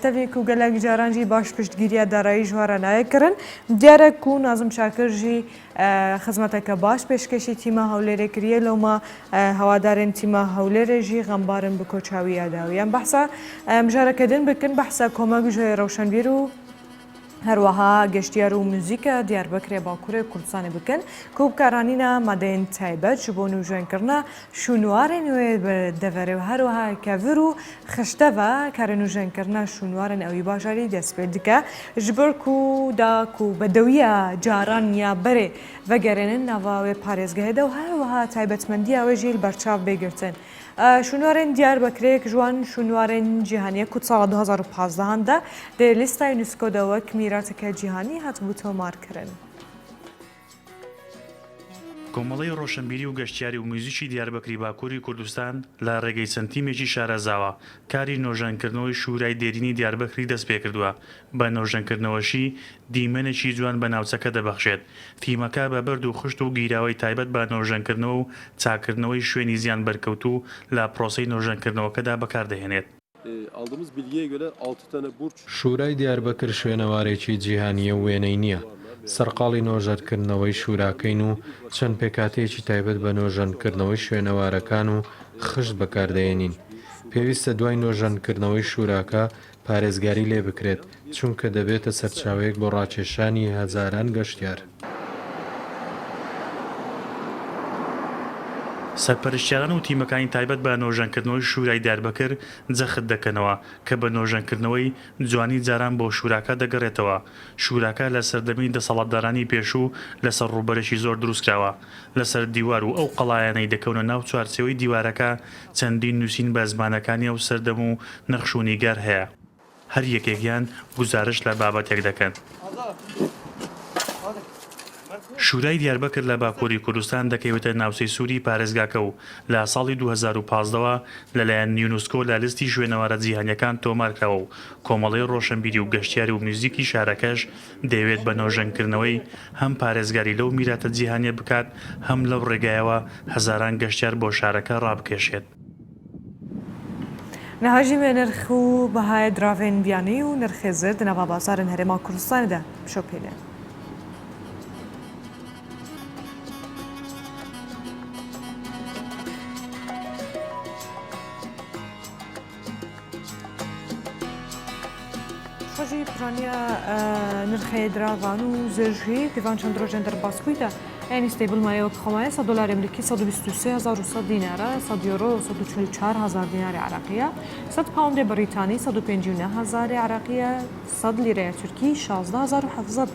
تەوێک و گەلێک جارانجی باش پشتگیریە دارایی ژوارە نایەکردن دیارە و نازم شاکرژی خزمەتەکە باش پێشکەشی تیمە هەولێرە کریە لەومە هەوادارن تیمە هەولێرێژی غەمبارن بە کۆچاوی یاداویان بەحسا مژارەکەدن بکن بەحسا کۆمەک ژێ ڕەوشەنبیر و هەروەها گەشتیار و موزیکە دیاربەکرێ باکوورێ کوردستانی بکەن کۆبکارانینە مادەین تایبەت ji بۆ نوژێنکردنا شونوارên wê devere و هەروەها کەڤر و خشتەڤە کارە نوژێنکردنا شونوارên ئەوی باژارî dest pê dike ji ber ku da ku bedewiya caran ya berê vegerênin nava wê parêzgehê de û هەروەها تایبەتمەندیya wê jî li berçav bêgirtin شونوارên Diyarbekirê ji wan şûnwarên cîhanî ku sala 2015 de dê lîsta UNESCO de wek mîraseke cîhanî hatibû tomarkirin. کۆمەڵی ڕۆشنبیری و گەشتیاری و موزیکی دیاربەکری باکووری کوردستان لە ڕێگەی سنتیمێکی شارەزاوە کاری نۆژەنکردنەوەی شورای دێرینی دیاربەکری دەست پێ کردووە بە نۆژەنکردنەوەشی دیمەنێکی جوان بە ناوچەکە دەبەخشێت تیمەکە بە بەرد و خشت و گیراوەی تایبەت بە نۆژەنکردنەوە و چاکردنەوەی شوێنی زیان بەرکەوتوو لە پرۆسەی نۆژەنکردنەوەکەدا بەکاردەهێنێت. شورای دیاربەکر شوێنەوارێکی جیهانیە و وێنەی نییە. سەرقاڵی نۆژەتکردنەوەی شوراکەین و چەند پێکاتەیەکی تایبەت بە نۆژەنکردنەوەی شوێنەوارەکان و خشت بەکاردەێنین. پێویستە دوای نۆژەنکردنەوەی شوراکە پارێزگاری لێ بکرێت چونکە دەبێتە سەرچاوەیەک بۆ ڕاکێشانی هەزاران گەشتیار. سەرپەرشتیاران و تیمەکانی تایبەت بە نۆژەنکردنەوەی شورای دیاربەکر جەخت دەکەنەوە کە بە نۆژەنکردنەوەی جوانی جاران بۆ شوراکە دەگەڕێتەوە. شوراکە لە سەردەمی دەسەڵاتدارانی پێشوو لەسەر ڕووبەرێکی زۆر دروستکراوە لەسەر دیوار و ئەو قەڵایانەی دەکەونە ناو چوارچێوەی دیوارەکە چەندین نووسین بە زمانەکانی ئەو سەردەم و نەخش و نیگار هەیە. هەر یەکێکیان گوزارش لە بابەتێک دەکەن. شورای دیاربەکر لە باکووری کوردستان دەکەوێتە ناوچەی سووری پارێزگاکە و لە ساڵی 2015ەوە لەلایەن یونسکۆ لە لیستی شوێنەوارە جیهانیەکان تۆمارکراوە و کۆمەڵی ڕۆشنبیری و گەشتیاری و موزیکی شارەکەش دەیەوێت بە نۆژەنکردنەوەی هەم پارێزگاری لەو میراتە جیهانیە بکات هەم لەو ڕێگایەوە هەزاران گەشتیار بۆ شارەکە ڕابکێشێت. نەهاژیمێ نرخ و بەهای دراڤên بیانی و نرخê zird di nava bazarên Herêma Kurdistanê de şopêne. Xwecî piraniya nirxê diravan û zirjî divan çend rojên derbasbûyî de yani stêbilmaya xwemaye $100 Amerîkî 123,100 dînara, 100 euro 144,000 dînarê Iraqî, 100 poundê Brîtanî 159,000 Iraqî, 100 lîreya Tirkî 16,700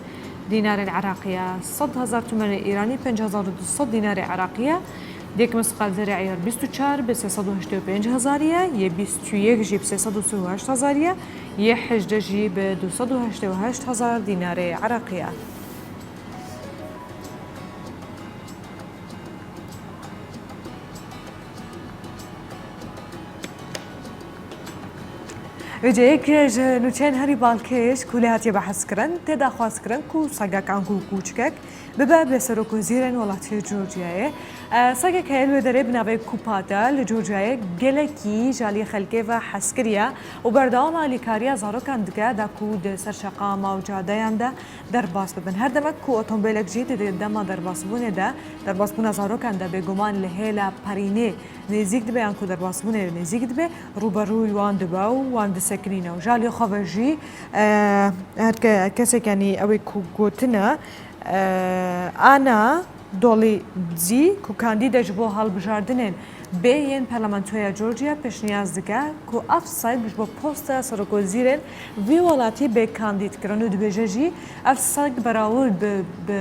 dînarên Iraqî, 100,000 tûmenê İranî 5,200 dînarê Iraqî. Dêk misqal zerê eyar 24 bi 385,000 yê 21 jî bi 338,000 yê 18 jî bi 288,000 dînarê Iraqî. Vêceyek ji nûçeyên herî balkêş ku lê hatiye behezkirin tê de xwazkirin ku segek an ku kûçikek bibe bi serokwezîrên welatiyê Georgiyayê. Segek heye li derê bi navê Kupa de li Georgiyayê gelekî ji aliyê xelkê ve hezkiriye û berdewama alîkariya zarokan dike da ku di ser şeqama û cadeyan de derbas bibin. Her demek ku otomobîlek jî di dema derbasbûnê de derbasbûna zarokan de bêguman li hêla perînê nêzik dibe yan ku derbasbûnê nêzik dibe rûberûyî wan dibe û wan disekirîne û ji aliyê xwe ve jî her kesek yanî ew ê ku gotine ana dolî dzî ku kandîde ji bo halbijartinên bê yên parlamentoya Georgiya pêşniyaz dike ku ev seg ji bo posta serokwezîrên vî welatî bê kandîdkirin û dibêje jî ev seg berawî bi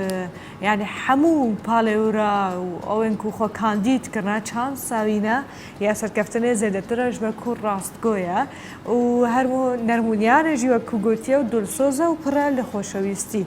yani hemû palêwra û ewên ku xwe kandîdkirine çand sawîne ya serkeftinê zêdetir ji ber ku rastgo ye û her nermûniyanê jî wek ku gotiye û dulsoz e û pir e li xweşewîstî.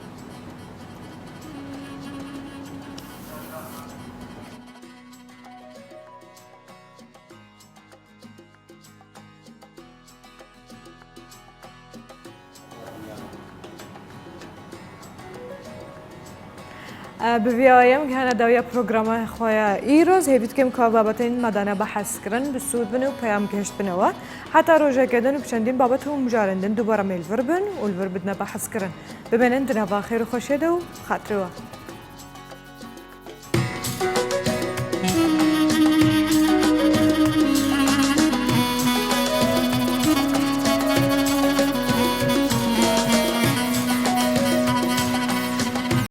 بڤایەم هەنە داویە پرۆگرامە خۆیان ئیرۆز هێویتکەم کا بابەتین مەدانە بەحەزکردن بسوود بن و پەیام گەشتبنەوە حتا ڕۆژێکەدەن و چەندین بابەت و مجارندن دووبارە مێلڤر بن و لڤر بدنە بەحەزکردن ببێنن درەوا خێر و خۆشێدە و خاترەوە.